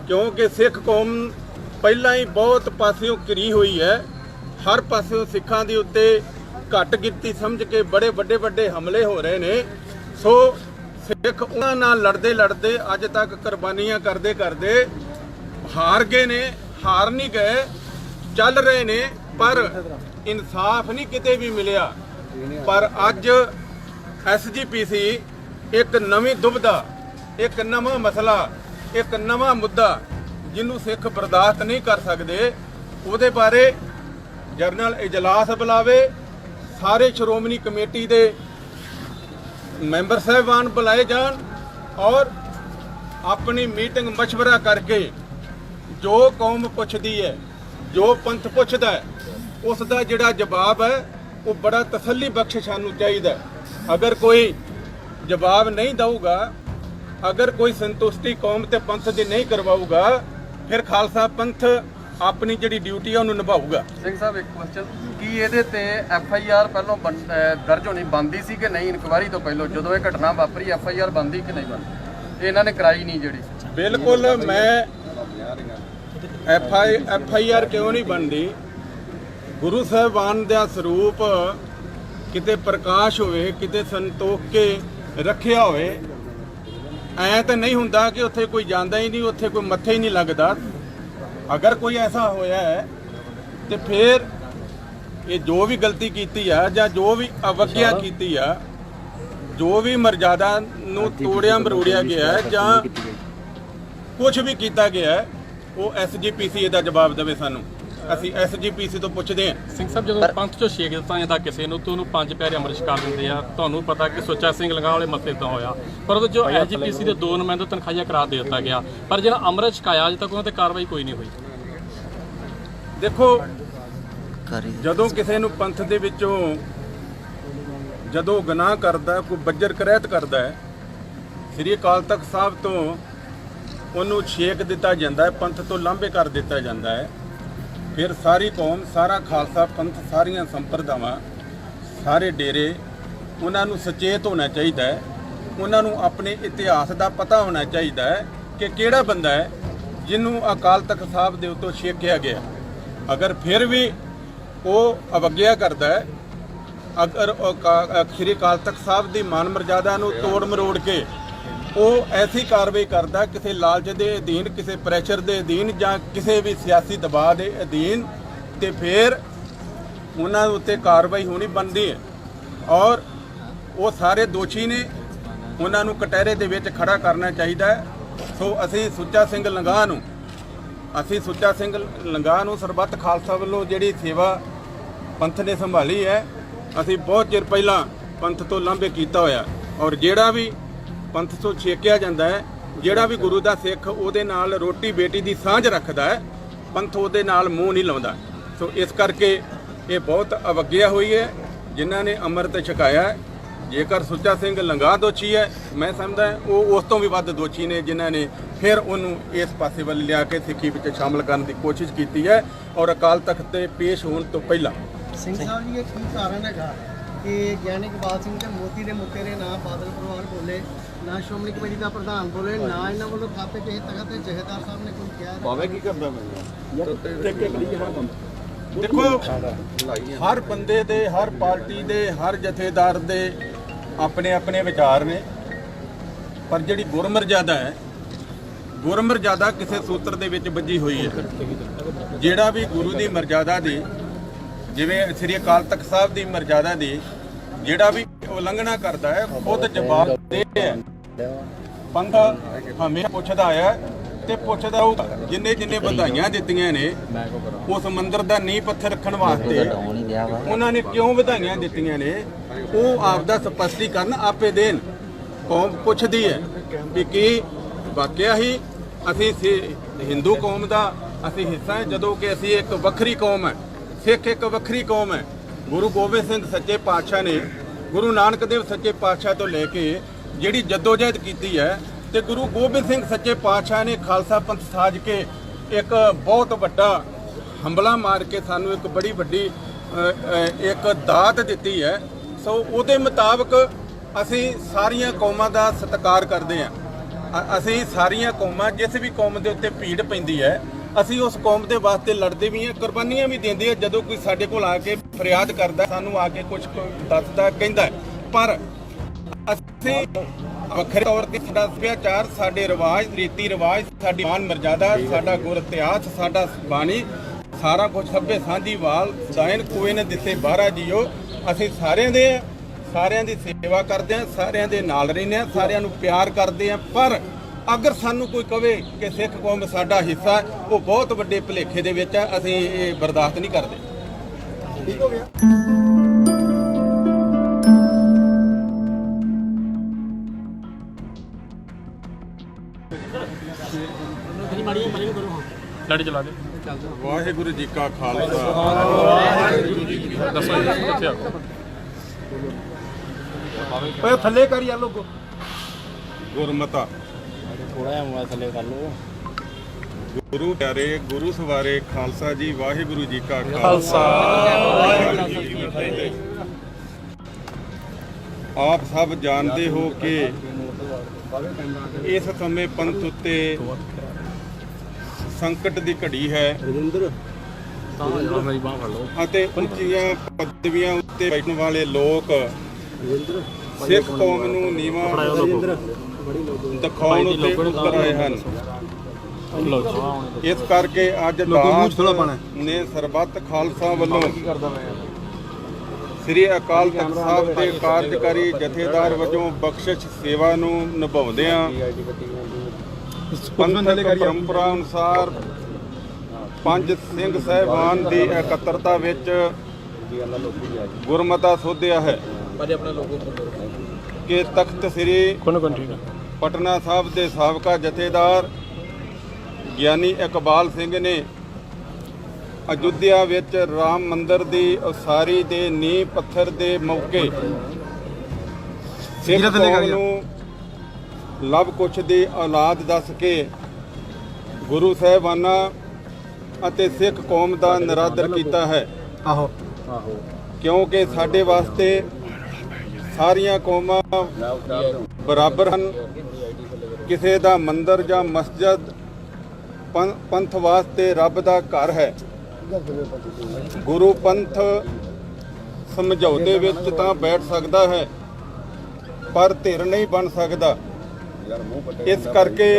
ਕਿਉਂਕਿ ਸਿੱਖ ਕੌਮ ਪਹਿਲਾਂ ਹੀ ਬਹੁਤ ਪਾਸਿਓਂ ਘਿਰੀ ਹੋਈ ਹੈ, ਹਰ ਪਾਸਿਓਂ ਸਿੱਖਾਂ ਦੇ ਉੱਤੇ ਘੱਟ ਗਿਣਤੀ ਸਮਝ ਕੇ ਬੜੇ ਵੱਡੇ ਹਮਲੇ ਹੋ ਰਹੇ ਨੇ। ਸੋ ਸਿੱਖ ਉਹਨਾਂ ਨਾਲ ਲੜਦੇ ਅੱਜ ਤੱਕ ਕੁਰਬਾਨੀਆਂ ਕਰਦੇ ਹਾਰ ਗਏ ਨੇ, ਹਾਰ ਨਹੀਂ ਗਏ, ਚੱਲ ਰਹੇ ਨੇ, ਪਰ ਇਨਸਾਫ ਨਹੀਂ ਕਿਤੇ ਵੀ ਮਿਲਿਆ। ਪਰ ਅੱਜ SGPC ਇੱਕ ਨਵੀਂ ਦੁਬਿਧਾ, ਇੱਕ ਨਵਾਂ ਮਸਲਾ, ਇੱਕ ਨਵਾਂ ਮੁੱਦਾ ਜਿਹਨੂੰ ਸਿੱਖ ਬਰਦਾਸ਼ਤ ਨਹੀਂ ਕਰ ਸਕਦੇ, ਉਹਦੇ ਬਾਰੇ ਜਰਨਲ ਇਜਲਾਸ ਬੁਲਾਵੇ, ਸਾਰੇ ਸ਼੍ਰੋਮਣੀ ਕਮੇਟੀ ਦੇ ਮੈਂਬਰ ਸਾਹਿਬਾਨ ਬੁਲਾਏ ਜਾਣ ਔਰ ਆਪਣੀ ਮੀਟਿੰਗ ਮਸ਼ਵਰਾ ਕਰਕੇ ਜੋ ਕੌਮ ਪੁੱਛਦੀ ਹੈ, ਜੋ ਪੰਥ ਪੁੱਛਦਾ ਹੈ, ਉਸ ਦਾ ਜਿਹੜਾ ਜਵਾਬ ਹੈ ਉਹ ਬੜਾ ਤਸੱਲੀ ਬਖਸ਼ ਸਾਨੂੰ ਚਾਹੀਦਾ ਹੈ। ਅਗਰ ਕੋਈ ਜਵਾਬ ਨਹੀਂ ਦਊਗਾ, ਅਗਰ ਕੋਈ ਸੰਤੁਸ਼ਟੀ ਕੌਮ ਤੇ ਪੰਥ ਦੀ ਨਹੀਂ ਕਰਵਾਊਗਾ, ਫਿਰ ਖਾਲਸਾ ਪੰਥ ਆਪਣੀ ਜਿਹੜੀ ਡਿਊਟੀ ਹੈ ਉਹਨੂੰ ਨਿਭਾਊਗਾ। ਸਿੰਘ ਸਾਹਿਬ, ਇੱਕ ਕੁਐਸਚਨ, ਕੀ ਇਹਦੇ ਤੇ FIR ਪਹਿਲਾਂ ਦਰਜ ਹੋਣੀ ਬੰਦੀ ਸੀ ਕਿ ਨਹੀਂ? ਇਨਕੁਆਇਰੀ ਤੋਂ ਪਹਿਲਾਂ ਜਦੋਂ ਇਹ ਘਟਨਾ ਵਾਪਰੀ FIR ਬੰਦੀ ਕਿ ਨਹੀਂ ਬੰਦੀ? ਇਹਨਾਂ ਨੇ ਕਰਾਈ ਨਹੀਂ ਜਿਹੜੀ। ਬਿਲਕੁਲ, ਮੈਂ FIR ਕਿਉਂ ਨਹੀਂ ਬਣਦੀ? ਗੁਰੂ ਸਾਹਿਬਾਨ ਦਾ ਸਰੂਪ ਕਿਤੇ ਪ੍ਰਕਾਸ਼ ਹੋਵੇ, ਕਿਤੇ ਸੰਤੋਖ ਕੇ ਰੱਖਿਆ ਹੋਵੇ, ਐ ਤਾਂ ਨਹੀਂ ਹੁੰਦਾ ਕਿ ਉੱਥੇ ਕੋਈ ਜਾਂਦਾ ਹੀ ਨਹੀਂ, ਉੱਥੇ ਕੋਈ ਮੱਥੇ ਹੀ ਨਹੀਂ ਲੱਗਦਾ। ਅਗਰ ਕੋਈ ਐਸਾ ਹੋਇਆ ਹੈ ਤੇ ਫਿਰ ਇਹ ਜੋ ਵੀ ਗਲਤੀ ਕੀਤੀ ਆ ਜਾਂ ਜੋ ਵੀ ਅਵਗਿਆ ਕੀਤੀ ਆ, ਜੋ ਵੀ ਮਰਜ਼ਾਦਾ ਨੂੰ ਤੋੜਿਆ ਮਰੋੜਿਆ ਗਿਆ ਹੈ ਜਾਂ ਕੁਝ ਵੀ ਕੀਤਾ ਗਿਆ ਹੈ, ਉਹ SGPC ਇਹਦਾ ਜਵਾਬ ਦੇਵੇ ਸਾਨੂੰ। ਅਸੀਂ SGPC ਤੋਂ ਪੁੱਛਦੇ ਹਾਂ। ਸਿੰਘ ਸਾਹਿਬ, ਜਦੋਂ ਪੰਥ ਚੋਂ ਛੇਕ ਦਿੱਤਾ ਜਾਂਦਾ ਕਿਸੇ ਨੂੰ ਤੇ ਉਹਨੂੰ 5 ਪਿਆਰੇ ਅੰਮ੍ਰਿਤ ਛਕਾ ਦਿੰਦੇ ਆ, ਤੁਹਾਨੂੰ ਪਤਾ ਕਿ ਸੁੱਚਾ ਸਿੰਘ ਲੰਗਾਹ ਵਾਲੇ ਮਸਲੇ ਤੋਂ ਹੋਇਆ, ਪਰ ਉਹਦੇ ਜੋ SGPC ਦੇ 2 ਨੁਮਾਇੰਦੇ ਤਨਖਾਹੀਆ ਕਰਾਰ ਦੇ ਦਿੱਤਾ ਗਿਆ, ਪਰ ਜਿਹੜਾ ਅੰਮ੍ਰਿਤ ਛਕਾਇਆ ਅਜੇ ਤੱਕ ਉਹਨਾਂ ਤੇ ਕਾਰਵਾਈ ਕੋਈ ਨਹੀਂ ਹੋਈ। ਦੇਖੋ, ਜਦੋਂ ਕਿਸੇ ਨੂੰ ਪੰਥ ਦੇ ਵਿੱਚੋਂ ਜਦੋਂ ਗੁਨਾਹ ਕਰਦਾ, ਕੋਈ ਬੱਜਰ ਕਰੈਤ ਕਰਦਾ ਹੈ, ਸ੍ਰੀ ਅਕਾਲ ਤਖਤ ਸਾਹਿਬ ਤੋਂ ਉਹਨੂੰ ਛੇਕ ਦਿੱਤਾ ਜਾਂਦਾ ਹੈ, ਪੰਥ ਤੋਂ ਲਾਂਭੇ ਕਰ ਦਿੱਤਾ ਜਾਂਦਾ ਹੈ, ਫਿਰ ਸਾਰੀ ਕੌਮ, ਸਾਰਾ ਖਾਲਸਾ ਪੰਥ, ਸਾਰੀਆਂ ਸੰਪਰਦਾਵਾਂ, ਸਾਰੇ ਡੇਰੇ, ਉਹਨਾਂ ਨੂੰ ਸੁਚੇਤ ਹੋਣਾ ਚਾਹੀਦਾ ਹੈ। ਉਹਨਾਂ ਨੂੰ ਆਪਣੇ ਇਤਿਹਾਸ ਦਾ ਪਤਾ ਹੋਣਾ ਚਾਹੀਦਾ ਹੈ ਕਿ ਕਿਹੜਾ ਬੰਦਾ ਹੈ ਜਿਹਨੂੰ ਅਕਾਲ ਤਖਤ ਸਾਹਿਬ ਦੇ ਉੱਤੋਂ ਛੇਕਿਆ ਗਿਆ। ਅਗਰ ਫਿਰ ਵੀ ਉਹ ਅਵਗਿਆ ਕਰਦਾ ਹੈ, ਅਗਰ ਸ੍ਰੀ ਅਕਾਲ ਤਖਤ ਸਾਹਿਬ ਦੀ ਮਾਨ ਮਰਜ਼ਾਦਾ ਨੂੰ ਤੋੜ ਮਰੋੜ ਕੇ ਉਹ ਐਸੀ ਕਾਰਵਾਈ ਕਰਦਾ ਕਿਸੇ ਲਾਲਚ ਦੇ ਅਧੀਨ, ਕਿਸੇ ਪ੍ਰੈਸ਼ਰ ਦੇ ਅਧੀਨ ਜਾਂ ਕਿਸੇ ਵੀ ਸਿਆਸੀ ਦਬਾਅ ਦੇ ਅਧੀਨ, ਤੇ ਫਿਰ ਉਹਨਾਂ ਉੱਤੇ ਕਾਰਵਾਈ ਹੋਣੀ ਬਣਦੀ ਹੈ ਔਰ ਉਹ ਸਾਰੇ ਦੋਸ਼ੀ ਨੇ, ਉਹਨਾਂ ਨੂੰ ਕਟਹਿਰੇ ਦੇ ਵਿੱਚ ਖੜਾ ਕਰਨਾ ਚਾਹੀਦਾ ਹੈ। ਸੋ ਅਸੀਂ ਸੁੱਚਾ ਸਿੰਘ ਲੰਗਾਹ ਨੂੰ ਸਰਬੱਤ ਖਾਲਸਾ ਵੱਲੋਂ ਜਿਹੜੀ ਸੇਵਾ ਪੰਥ ਨੇ ਸੰਭਾਲੀ ਹੈ, ਅਸੀਂ ਬਹੁਤ ਚਿਰ ਪਹਿਲਾਂ ਪੰਥ ਤੋਂ ਲਾਂਭੇ ਕੀਤਾ ਹੋਇਆ ਔਰ ਜਿਹੜਾ ਵੀ ਪੰਥ ਤੋਂ ਛੇਕਿਆ ਜਾਂਦਾ ਹੈ, ਜਿਹੜਾ ਵੀ ਗੁਰੂ ਦਾ ਸਿੱਖ ਉਹਦੇ ਨਾਲ ਰੋਟੀ ਬੇਟੀ ਦੀ ਸਾਂਝ ਰੱਖਦਾ ਹੈ, ਪੰਥ ਉਹਦੇ ਨਾਲ ਮੂੰਹ ਨਹੀਂ ਲਾਉਂਦਾ। ਸੋ ਇਸ ਕਰਕੇ ਇਹ ਬਹੁਤ ਅਵਗਿਆ ਹੋਈ ਹੈ ਜਿਨ੍ਹਾਂ ਨੇ ਅੰਮ੍ਰਿਤ ਛਕਾਇਆ ਹੈ। ਜੇਕਰ ਸੁੱਚਾ ਸਿੰਘ ਲੰਗਾਹ ਦੋਸ਼ੀ ਹੈ, ਮੈਂ ਸਮਝਦਾ ਉਹ ਉਸ ਤੋਂ ਵੀ ਵੱਧ ਦੋਸ਼ੀ ਨੇ ਜਿਨ੍ਹਾਂ ਨੇ ਫਿਰ ਉਹਨੂੰ ਇਸ ਪਾਸੇ ਵੱਲ ਲਿਆ ਕੇ ਸਿੱਖੀ ਵਿੱਚ ਸ਼ਾਮਲ ਕਰਨ ਦੀ ਕੋਸ਼ਿਸ਼ ਕੀਤੀ ਹੈ ਔਰ ਅਕਾਲ ਤਖਤ ਤੇ ਪੇਸ਼ ਹੋਣ ਤੋਂ ਪਹਿਲਾਂ। ਸਿੰਘ ਸਾਹਿਬ ਜੀ, ਇਹ ਕੀ ਕਾਰਨ ਹੈਗਾ ਕਿ ਗਿਆਨੀ ਇਕਬਾਲ ਸਿੰਘ ਤੇ ਮੋਤੀ ਦੇ ਮੁੱਕੇਰੇ ਨਾ ਬਾਦਲ ਪਰਿਵਾਰ ਬੋਲੇ, ਨਾ ਸ਼੍ਰੋਮਣੀ ਕਮੇਟੀ ਦਾ ਪ੍ਰਧਾਨ ਬੋਲੇ, ਨਾ ਇਹਨਾਂ ਵੱਲੋਂ ਖਾਤੇ ਤੇ ਤਖਤ ਤੇ ਜਹੇਦਾਰ ਸਾਹਿਬ ਨੇ ਕੋਈ ਕਿਹਾ? ਭਾਵੇਂ ਕੀ ਕਰਦਾ ਦੇਖੋ, ਹਰ ਬੰਦੇ ਦੇ, ਹਰ ਪਾਰਟੀ ਦੇ, ਹਰ ਜਥੇਦਾਰ ਦੇ ਆਪਣੇ ਆਪਣੇ ਵਿਚਾਰ ਨੇ, ਪਰ ਜਿਹੜੀ ਗੁਰਮਰਜ਼ਾਦਾ ਹੈ, ਗੁਰਮਰਜ਼ਾਦਾ ਕਿਸੇ ਸੂਤਰ ਦੇ ਵਿੱਚ ਬੱਝੀ ਹੋਈ ਹੈ। ਜਿਹੜਾ ਵੀ ਗੁਰੂ ਦੀ ਮਰਜ਼ਾਦਾ ਦੀ, ਜਿਵੇਂ ਸ੍ਰੀ ਅਕਾਲ ਤਖਤ ਸਾਹਿਬ ਦੀ ਮਰਜ਼ਾਦਾ ਦੀ ਜਿਹੜਾ ਵੀ ਉਲੰਘਣਾ ਕਰਦਾ ਹੈ, ਖੁਦ ਜਵਾਬ ਦੇ ਹੈ। ਪੰਥ ਹਮੇਸ਼ਾ ਪੁੱਛਦਾ ਆਇਆ ਤੇ ਪੁੱਛਦਾ ਹੋਊਗਾ। ਜਿੰਨੇ ਵਧਾਈਆਂ ਦਿੱਤੀਆਂ ਨੇ ਉਸ ਮੰਦਿਰ ਦਾ ਨੀਂਹ ਪੱਥਰ ਰੱਖਣ ਵਾਸਤੇ, ਉਹਨਾਂ ਨੇ ਕਿਉਂ ਵਧਾਈਆਂ ਦਿੱਤੀਆਂ ਨੇ, ਉਹ ਆਪ ਦਾ ਸਪਸ਼ਟੀਕਰਨ ਆਪੇ ਦੇਣ। ਕੌਮ ਪੁੱਛਦੀ ਹੈ ਕਿ ਕੀ ਵਾਕਿਆ ਹੀ ਅਸੀਂ ਹਿੰਦੂ ਕੌਮ ਦਾ ਅਸੀਂ ਹਿੱਸਾ ਹੈ, ਜਦੋਂ ਕਿ ਅਸੀਂ ਇੱਕ ਵੱਖਰੀ ਕੌਮ ਹੈ, ਸਿੱਖ ਇੱਕ ਵੱਖਰੀ ਕੌਮ ਹੈ। ਗੁਰੂ ਗੋਬਿੰਦ ਸਿੰਘ ਸੱਚੇ ਪਾਤਸ਼ਾਹ ਨੇ, ਗੁਰੂ ਨਾਨਕ ਦੇਵ ਸੱਚੇ ਪਾਤਸ਼ਾਹ ਤੋਂ ਲੈ ਕੇ ਜਿਹੜੀ ਜਦੋਜਹਿਦ ਕੀਤੀ ਹੈ, ਤੇ ਗੁਰੂ ਗੋਬਿੰਦ ਸਿੰਘ ਸੱਚੇ ਪਾਤਸ਼ਾਹ ਨੇ ਖਾਲਸਾ ਪੰਥ ਸਾਜ ਕੇ ਇੱਕ ਬਹੁਤ ਵੱਡਾ ਹੰਬਲਾ ਮਾਰ ਕੇ ਸਾਨੂੰ ਇੱਕ ਬੜੀ ਵੱਡੀ ਇੱਕ ਦਾਤ ਦਿੱਤੀ ਹੈ। ਸੋ ਉਹਦੇ ਮੁਤਾਬਕ ਅਸੀਂ ਸਾਰੀਆਂ ਕੌਮਾਂ ਦਾ ਸਤਿਕਾਰ ਕਰਦੇ ਹਾਂ। ਅਸੀਂ ਸਾਰੀਆਂ ਕੌਮਾਂ, ਜਿਸ ਵੀ ਕੌਮ ਦੇ ਉੱਤੇ ਭੀੜ ਪੈਂਦੀ ਹੈ, ਅਸੀਂ ਉਸ ਕੌਮ ਦੇ ਵਾਸਤੇ ਲੜਦੇ ਵੀ ਹਾਂ, ਕੁਰਬਾਨੀਆਂ ਵੀ ਦਿੰਦੇ ਹਾਂ। ਜਦੋਂ ਕੋਈ ਸਾਡੇ ਕੋਲ ਆ ਕੇ ਫਰਿਆਦ ਕਰਦਾ, ਸਾਨੂੰ ਆ ਕੇ ਕੁਝ ਦੱਸਦਾ, ਕਹਿੰਦਾ, ਪਰ ਅਸੀਂ ਵੱਖਰੇ ਤੌਰ ਤੇ ਸਾਡਾ ਸੱਭਿਆਚਾਰ, ਸਾਡੇ ਰਿਵਾਜ, ਰੀਤੀ ਰਿਵਾਜ, ਸਾਡੀ ਮਾਨ ਮਰਜ਼ਾਦਾ, ਸਾਡਾ ਗੁਰ ਇਤਿਹਾਸ, ਸਾਡਾ ਬਾਣੀ, ਸਾਰਾ ਕੁਝ ਸਭੇ ਸਾਂਝੀ ਵਾਲ ਦਾਇਨ ਕੋਈ ਨਾ ਦਿੱਤੇ ਬਾਹਰਾ ਜੀਓ। ਅਸੀਂ ਸਾਰਿਆਂ ਦੀ ਸੇਵਾ ਕਰਦੇ ਹਾਂ, ਸਾਰਿਆਂ ਦੇ ਨਾਲ ਰਹਿੰਦੇ ਹਾਂ, ਸਾਰਿਆਂ ਨੂੰ ਪਿਆਰ ਕਰਦੇ ਹਾਂ। ਪਰ ਅਗਰ ਸਾਨੂੰ ਕੋਈ ਕਵੇ ਕਿ ਸਿੱਖ ਕੌਮ ਸਾਡਾ ਹਿੱਸਾ, ਉਹ ਬਹੁਤ ਵੱਡੇ ਭੁਲੇਖੇ ਦੇ ਵਿੱਚ ਹੈ। ਅਸੀਂ ਇਹ ਬਰਦਾਸ਼ਤ ਨਹੀਂ ਕਰਦੇ। ਠੀਕ ਹੋ ਗਿਆ। ਲੜੀ ਚਲਾ ਦੇ ਵਾਹਿਗੁਰੂ ਜੀ ਕਾ ਖਾਲਸਾ ਦੱਸੋ ਜੀ ਕਿੱਥੇ ਆ ਓਏ ਥੱਲੇ ਕਰ ਯਾਰ ਲੋਗੋ। ਗੁਰਮਤਾ ਥੋੜਾ ਜਿਹਾ ਮੋਬਾਈਲ ਥੱਲੇ ਕਰ ਲਓ। ਗੁਰੂ ਪਿਆਰੇ ਗੁਰੂ ਸਵਾਰੇ ਖਾਲਸਾ ਜੀ ਵਾਹਿਗੁਰੂ ਜੀ ਕਾ ਖਾਲਸਾ ਵਾਹਿਗੁਰੂ ਜੀ ਕੀ ਫਤਿਹ। ਆਪ ਸਭ ਜਾਣਦੇ ਹੋ ਕਿ ਇਸ ਸਮੇਂ ਪੰਥ ਉੱਤੇ ਸੰਕਟ ਦੀ ਘੜੀ ਹੈ ਮੇਰੀ ਬਾਹ ਫੜ ਲਓ ਅਤੇ ਉੱਚੀਆਂ ਪਦਵੀਆਂ ਉੱਤੇ ਬੈਠਣ ਵਾਲੇ ਲੋਕ ਸਿੱਖ ਕੌਮ ਨੂੰ ਨੀਵਾਂ ਦਿਖਾਉਣ ਉੱਤੇ ਉਤਰ ਆਏ ਹਨ। ਇਸ ਕਰਕੇ ਅੱਜ ਦਾਸ ਨੇ ਸਰਬੱਤ ਖਾਲਸਾ ਵੱਲੋਂ ਸ੍ਰੀ ਅਕਾਲ ਤਖਤ ਸਾਹਿਬ ਦੇ ਕਾਰਜਕਾਰੀ ਜਥੇਦਾਰ ਵਜੋਂ ਬਖਸ਼ਿਸ਼ ਸੇਵਾ ਨੂੰ ਨਿਭਾਉਂਦਿਆਂ ਪੰਥਕ ਪਰੰਪਰਾ ਅਨੁਸਾਰ ਪੰਜ ਸਿੰਘ ਸਾਹਿਬਾਨ ਦੀ ਇਕੱਤਰਤਾ ਵਿੱਚ ਗੁਰਮਤਾ ਸੋਧਿਆ ਹੈ ਕਿ ਤਖਤ ਸ੍ਰੀ ਪਟਨਾ ਸਾਹਿਬ ਦੇ ਸਾਬਕਾ ਜਥੇਦਾਰ ਗਿਆਨੀ ਇਕਬਾਲ ਸਿੰਘ ਨੇ ਅਯੁੱਧਿਆ ਵਿੱਚ ਰਾਮ ਮੰਦਿਰ ਦੀ ਉਸਾਰੀ ਦੇ ਨੀਂਹ ਪੱਥਰ ਦੇ ਮੌਕੇ ਸਿੱਖ ਕੌਮ ਨੂੰ ਲਵ ਕੁਸ਼ ਦੀ ਔਲਾਦ ਦੱਸ ਕੇ ਗੁਰੂ ਸਾਹਿਬਾਨਾਂ ਅਤੇ ਸਿੱਖ ਕੌਮ ਦਾ ਨਿਰਾਦਰ ਕੀਤਾ ਹੈ। ਆਹੋ ਕਿਉਂਕਿ ਸਾਡੇ ਵਾਸਤੇ ਸਾਰੀਆਂ ਕੌਮਾਂ ਬਰਾਬਰ ਹਨ। ਕਿਸੇ ਦਾ ਮੰਦਿਰ ਜਾਂ ਮਸਜਿਦ ਪੰਥ ਵਾਸਤੇ ਰੱਬ ਦਾ ਘਰ ਹੈ। ਗੁਰੂ ਪੰਥ ਸਮਝੌਤੇ ਵਿੱਚ ਤਾਂ ਬੈਠ ਸਕਦਾ ਹੈ ਪਰ ਧਿਰ ਨਹੀਂ ਬਣ ਸਕਦਾ। ਇਸ ਕਰਕੇ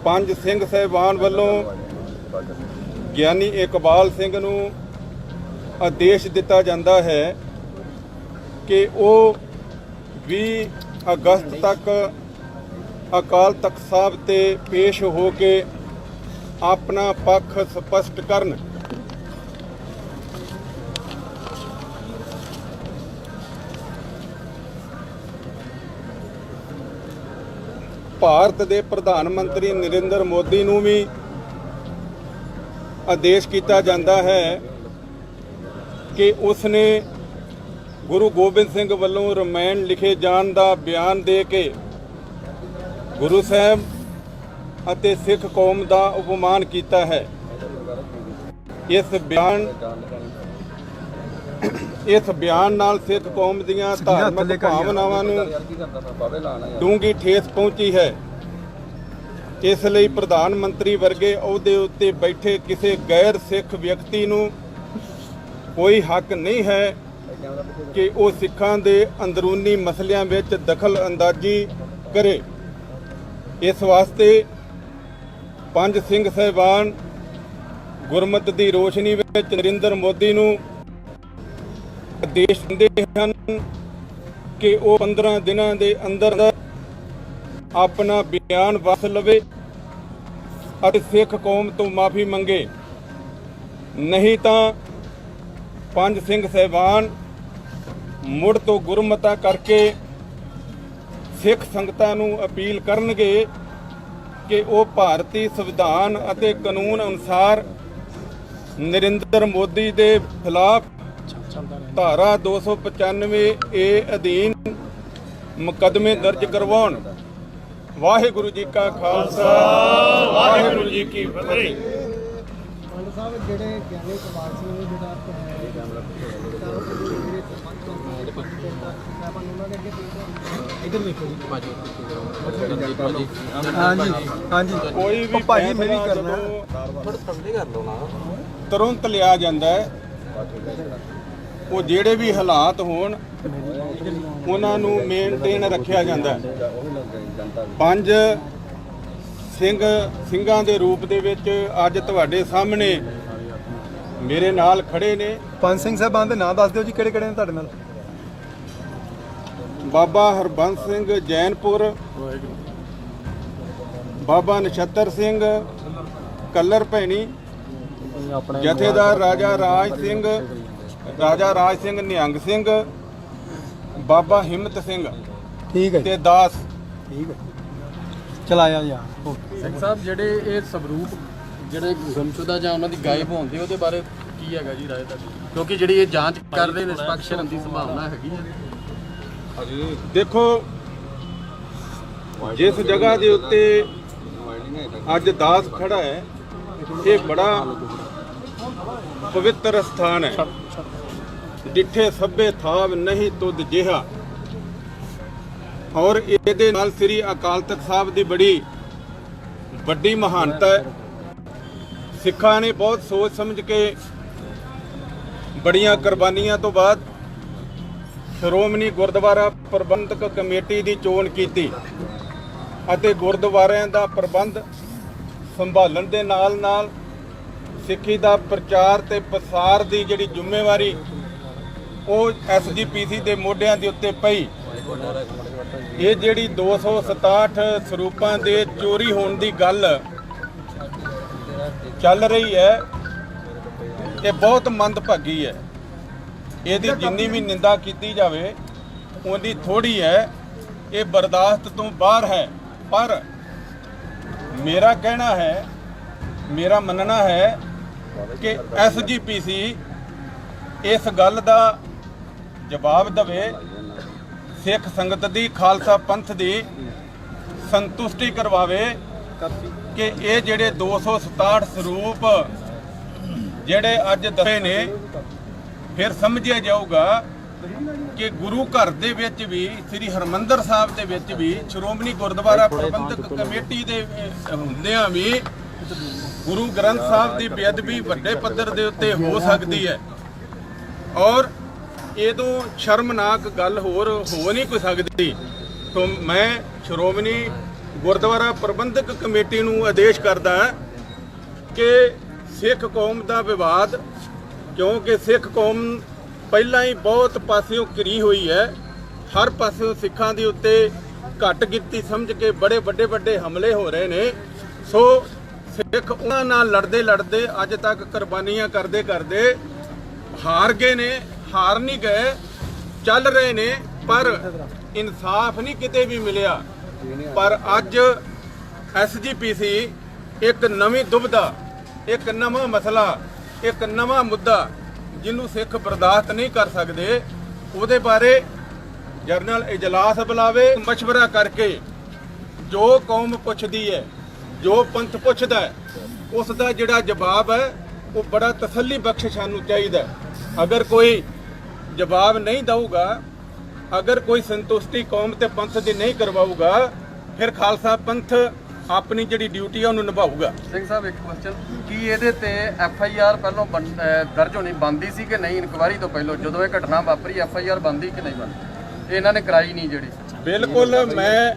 ਪੰਜ ਸਿੰਘ ਸਾਹਿਬਾਨ ਵੱਲੋਂ ਗਿਆਨੀ ਇਕਬਾਲ ਸਿੰਘ ਨੂੰ ਆਦੇਸ਼ ਦਿੱਤਾ ਜਾਂਦਾ ਹੈ ਕਿ ਉਹ 20 ਅਗਸਤ ਤੱਕ ਅਕਾਲ ਤਖਤ ਸਾਹਿਬ ਤੇ ਪੇਸ਼ ਹੋ ਕੇ ਆਪਣਾ ਪੱਖ ਸਪਸ਼ਟ ਕਰਨ। ਭਾਰਤ ਦੇ ਪ੍ਰਧਾਨ ਮੰਤਰੀ ਨਰਿੰਦਰ ਮੋਦੀ ਨੂੰ ਵੀ ਆਦੇਸ਼ ਕੀਤਾ ਜਾਂਦਾ ਹੈ ਕਿ ਉਸਨੇ ਗੁਰੂ ਗੋਬਿੰਦ ਸਿੰਘ ਵੱਲੋਂ ਰਮਾਇਣ ਲਿਖੇ ਜਾਣ ਦਾ ਬਿਆਨ ਦੇ ਕੇ ਗੁਰੂ ਸਾਹਿਬ ਅਤੇ ਸਿੱਖ ਕੌਮ ਦਾ ਅਪਮਾਨ ਕੀਤਾ ਹੈ। ਇਸ ਬਿਆਨ ਨਾਲ ਸਿੱਖ ਕੌਮ ਦੀਆਂ ਧਾਰਮਿਕ ਭਾਵਨਾਵਾਂ ਨੂੰ ਡੂੰਘੀ ਠੇਸ ਪਹੁੰਚੀ ਹੈ। ਇਸ ਲਈ ਪ੍ਰਧਾਨ ਮੰਤਰੀ ਵਰਗੇ ਅਹੁਦੇ ਉੱਤੇ ਬੈਠੇ ਕਿਸੇ ਗੈਰ ਸਿੱਖ ਵਿਅਕਤੀ ਨੂੰ ਕੋਈ ਹੱਕ ਨਹੀਂ ਹੈ ਕਿ ਉਹ ਸਿੱਖਾਂ ਦੇ ਅੰਦਰੂਨੀ ਮਸਲਿਆਂ ਵਿੱਚ ਦਖਲ ਅੰਦਾਜ਼ੀ ਕਰੇ। ਇਸ ਵਾਸਤੇ ਪੰਜ ਸਿੰਘ ਸਾਹਿਬਾਨ ਗੁਰਮਤਿ ਦੀ ਰੋਸ਼ਨੀ ਵਿੱਚ ਨਰਿੰਦਰ ਮੋਦੀ ਨੂੰ ਆਦੇਸ਼ ਦਿੰਦੇ ਹਨ ਕਿ ਉਹ 15 ਦਿਨਾਂ ਦੇ ਅੰਦਰ ਆਪਣਾ ਬਿਆਨ ਵਾਪਸ ਲਵੇ ਅਤੇ ਸਿੱਖ ਕੌਮ ਤੋਂ ਮਾਫੀ ਮੰਗੇ, ਨਹੀਂ ਤਾਂ ਪੰਜ ਸਿੰਘ ਸਾਹਿਬਾਨ ਮੁੜ ਤੋਂ ਗੁਰਮਤਾ ਕਰਕੇ ਸਿੱਖ ਸੰਗਤਾਂ ਨੂੰ ਅਪੀਲ ਕਰਨਗੇ ਕਿ ਉਹ ਭਾਰਤੀ ਸੰਵਿਧਾਨ ਅਤੇ ਕਾਨੂੰਨ ਅਨੁਸਾਰ ਨਰਿੰਦਰ ਮੋਦੀ ਦੇ ਖਿਲਾਫ ਧਾਰਾ 295 ਏ ਅਧੀਨ ਮੁਕੱਦਮੇ ਦਰਜ ਕਰਵਾਉਣ। ਵਾਹਿਗੁਰੂ ਜੀ ਕਾ ਖਾਲਸਾ ਵਾਹਿਗੁਰੂ ਜੀ ਕੀ ਫਤਿਹ। ਪੰਡ ਸਾਹਿਬ ਜਿਹੜੇ ਗਿਆਨੀ ਇਕਬਾਲ ਸਿੰਘ ਨੇ ਜਿਹੜਾ ਇਧਰ ਦੇਖੋ ਜੀ ਹਾਂਜੀ ਕੋਈ ਵੀ ਭਾਜੀ ਮੈਂ ਵੀ ਕਰਨਾ ਤੁਰੰਤ ਲਿਆ ਜਾਂਦਾ ਹੈ। ਉਹ ਜਿਹੜੇ ਵੀ ਹਾਲਾਤ ਹੋਣ ਉਹਨਾਂ ਨੂੰ ਮੇਨਟੇਨ ਰੱਖਿਆ ਜਾਂਦਾ ਹੈ। ਪੰਜ ਸਿੰਘਾਂ ਦੇ ਰੂਪ ਦੇ ਵਿੱਚ ਅੱਜ ਤੁਹਾਡੇ ਸਾਹਮਣੇ ਮੇਰੇ ਨਾਲ ਖੜੇ ਨੇ। ਪੰਜ ਸਿੰਘ ਸਾਹਿਬਾਨ ਦੇ ਨਾਂ ਦੱਸ ਦਿਓ ਜੀ, ਕਿਹੜੇ ਕਿਹੜੇ ਨੇ ਤੁਹਾਡੇ ਨਾਲ? ਬਾਬਾ ਹਰਬੰਸ ਸਿੰਘ ਜੈਨਪੁਰ, ਬਾਬਾ ਨਛੱਤਰ ਸਿੰਘ ਕੱਲਰ ਭੈਣੀ, ਜਥੇਦਾਰ ਰਾਜਾ ਰਾਜ ਸਿੰਘ ਨਿਹੰਗ ਸਿੰਘ, ਬਾਬਾ ਹਿੰਮਤ ਸਿੰਘ ਠੀਕ ਹੈ ਤੇ ਦਾਸ। ਠੀਕ ਹੈ ਚਲਾਇਆ ਯਾਰ ਸਿੰਘ ਸਾਹਿਬ ਜਿਹੜੇ ਇਹ ਸਵਰੂਪ ਜਿਹੜੇ ਗੁੰਮਸ਼ੁਦਾ ਜਾਂ ਉਹਨਾਂ ਦੀ ਗਾਇਬ ਹੋਣ ਦੇ ਉਹਦੇ ਬਾਰੇ ਕੀ ਹੈਗਾ ਜੀ ਰਾਏ ਤੁਹਾਡੀ? ਕਿਉਂਕਿ ਜਿਹੜੀ ਇਹ ਜਾਂਚ ਕਰ ਰਹੇ ਨੇ ਨਿਸ਼ਪਕਸ਼ ਹੋਣ ਦੀ ਸੰਭਾਵਨਾ ਹੈਗੀ ਹੈ। ਦੇਖੋ, ਜਿਸ ਜਗ੍ਹਾ ਦੇ ਉੱਤੇ ਅੱਜ ਦਾਸ ਖੜਾ ਹੈ, ਇਹ ਬੜਾ ਪਵਿੱਤਰ ਸਥਾਨ ਹੈ। ਜਿੱਥੇ ਸਭੇ ਥਾਵ ਨਹੀਂ ਤੁਧ ਜਿਹਾ, ਔਰ ਇਹਦੇ ਨਾਲ ਸ੍ਰੀ ਅਕਾਲ ਤਖਤ ਸਾਹਿਬ ਦੀ ਬੜੀ ਵੱਡੀ ਮਹਾਨਤਾ ਹੈ। ਸਿੱਖਾਂ ਨੇ ਬਹੁਤ ਸੋਚ ਸਮਝ ਕੇ ਬੜੀਆਂ ਕੁਰਬਾਨੀਆਂ ਤੋਂ ਬਾਅਦ ਸ਼੍ਰੋਮਣੀ ਗੁਰਦੁਆਰਾ ਪ੍ਰਬੰਧਕ ਕਮੇਟੀ ਦੀ ਚੋਣ ਕੀਤੀ ਅਤੇ ਗੁਰਦੁਆਰਿਆਂ ਦਾ ਪ੍ਰਬੰਧ ਸੰਭਾਲਣ ਦੇ ਨਾਲ ਸਿੱਖੀ ਦਾ ਪ੍ਰਚਾਰ ਤੇ ਪ੍ਰਸਾਰ ਦੀ ਜਿਹੜੀ ਜ਼ਿੰਮੇਵਾਰੀ ਉਹ ਐਸਜੀਪੀਸੀ ਦੇ ਮੋਢਿਆਂ ਦੇ ਉੱਤੇ ਪਈ। ਇਹ ਜਿਹੜੀ 267 ਸਰੂਪਾਂ ਦੇ ਚੋਰੀ ਹੋਣ ਦੀ ਗੱਲ ਚੱਲ ਰਹੀ ਹੈ, ਇਹ ਬਹੁਤ ਮੰਦਭਾਗੀ ਹੈ। ਇਹਦੀ ਜਿੰਨੀ ਵੀ ਨਿੰਦਾ ਕੀਤੀ ਜਾਵੇ ਉਨੀ ਥੋੜੀ ਹੈ। ਇਹ ਬਰਦਾਸ਼ਤ ਤੋਂ ਬਾਹਰ ਹੈ। ਪਰ ਮੇਰਾ ਕਹਿਣਾ ਹੈ, ਮੇਰਾ ਮੰਨਣਾ ਹੈ ਕਿ ਐਸਜੀਪੀਸੀ ਇਸ ਗੱਲ ਦਾ ਜਵਾਬ ਦੇਵੇ, ਸਿੱਖ ਸੰਗਤ ਦੀ, ਖਾਲਸਾ ਪੰਥ ਦੀ ਸੰਤੁਸ਼ਟੀ ਕਰਵਾਵੇ ਕਿ ਇਹ ਜਿਹੜੇ 267 ਸਰੂਪ ਜਿਹੜੇ ਅੱਜ ਦੱਸੇ ਨੇ, ਫਿਰ ਸਮਝਿਆ ਜਾਊਗਾ ਕਿ ਗੁਰੂ ਘਰ ਦੇ ਵਿੱਚ ਵੀ, ਸ੍ਰੀ ਹਰਿਮੰਦਰ ਸਾਹਿਬ ਦੇ ਵਿੱਚ ਵੀ, ਸ਼੍ਰੋਮਣੀ ਗੁਰਦੁਆਰਾ ਪ੍ਰਬੰਧਕ ਕਮੇਟੀ ਦੇ ਹੁੰਦਿਆਂ ਵੀ ਗੁਰੂ ਗ੍ਰੰਥ ਸਾਹਿਬ ਦੀ ਬੇਅਦਬੀ ਵੱਡੇ ਪੱਧਰ ਦੇ ਉੱਤੇ ਹੋ ਸਕਦੀ ਹੈ। ਔਰ ਇਹਦੋਂ ਸ਼ਰਮਨਾਕ ਗੱਲ ਹੋਰ ਹੋ ਨਹੀਂ ਕੋਈ ਸਕਦੀ। ਤਾਂ ਮੈਂ ਸ਼੍ਰੋਮਣੀ ਗੁਰਦੁਆਰਾ ਪ੍ਰਬੰਧਕ ਕਮੇਟੀ ਨੂੰ ਆਦੇਸ਼ ਕਰਦਾ ਕਿ ਸਿੱਖ ਕੌਮ ਦਾ ਵਿਵਾਦ, ਕਿਉਂਕਿ ਸਿੱਖ ਕੌਮ ਪਹਿਲਾਂ ਹੀ ਬਹੁਤ ਪਾਸਿਓਂ ਘਿਰੀ ਹੋਈ ਹੈ, ਹਰ ਪਾਸਿਓਂ ਸਿੱਖਾਂ ਦੇ ਉੱਤੇ ਘੱਟ ਗਿਣਤੀ ਸਮਝ ਕੇ ਬੜੇ ਵੱਡੇ ਹਮਲੇ ਹੋ ਰਹੇ ਨੇ। ਸੋ ਸਿੱਖ ਉਹਨਾਂ ਨਾਲ ਲੜਦੇ ਅੱਜ ਤੱਕ ਕੁਰਬਾਨੀਆਂ ਕਰਦੇ ਹਾਰ ਗਏ ਨੇ, ਹਾਰ ਨਹੀਂ ਗਏ, ਚੱਲ ਰਹੇ ਨੇ, ਪਰ ਇਨਸਾਫ ਨਹੀਂ ਕਿਤੇ ਵੀ ਮਿਲਿਆ। ਪਰ ਅੱਜ ਐਸਜੀਪੀਸੀ ਇੱਕ ਨਵੀਂ ਦੁਬਿਧਾ, ਇੱਕ ਨਵਾਂ ਮਸਲਾ, ਇੱਕ ਨਵਾਂ ਮੁੱਦਾ ਜਿਹਨੂੰ ਸਿੱਖ ਬਰਦਾਸ਼ਤ ਨਹੀਂ ਕਰ ਸਕਦੇ, ਉਹਦੇ ਬਾਰੇ ਜਰਨਲ ਇਜਲਾਸ ਬੁਲਾਵੇ, ਮਸ਼ਵਰਾ ਕਰਕੇ ਜੋ ਕੌਮ ਪੁੱਛਦੀ ਹੈ, ਜੋ ਪੰਥ ਪੁੱਛਦਾ ਹੈ, ਉਸ ਦਾ ਜਿਹੜਾ ਜਵਾਬ ਹੈ ਉਹ ਬੜਾ ਤਸੱਲੀ ਬਖਸ਼ ਸਾਨੂੰ ਚਾਹੀਦਾ। ਅਗਰ ਕੋਈ ਜਵਾਬ ਨਹੀਂ ਦਊਗਾ, ਅਗਰ ਕੋਈ ਸੰਤੁਸ਼ਟੀ ਕੌਮ ਤੇ ਪੰਥ ਦੀ ਨਹੀਂ ਕਰਵਾਊਗਾ, ਫਿਰ ਖਾਲਸਾ ਪੰਥ ਆਪਣੀ ਜਿਹੜੀ ਡਿਊਟੀ ਆ ਉਹਨੂੰ ਨਿਭਾਊਗਾ। ਸਿੰਘ ਸਾਹਿਬ ਇੱਕ ਕੁਐਸਚਨ, ਕੀ ਇਹਦੇ ਤੇ ਐਫਆਈਆਰ ਪਹਿਲਾਂ ਦਰਜ ਹੋਣੀ ਬੰਦੀ ਸੀ ਕਿ ਨਹੀਂ? ਇਨਕੁਆਇਰੀ ਤੋਂ ਪਹਿਲਾਂ ਜਦੋਂ ਇਹ ਘਟਨਾ ਵਾਪਰੀ ਐਫਆਈਆਰ ਬੰਦੀ ਕਿ ਨਹੀਂ ਬੰਦੀ? ਇਹਨਾਂ ਨੇ ਕਰਾਈ ਨਹੀਂ ਜਿਹੜੀ। ਬਿਲਕੁਲ, ਮੈਂ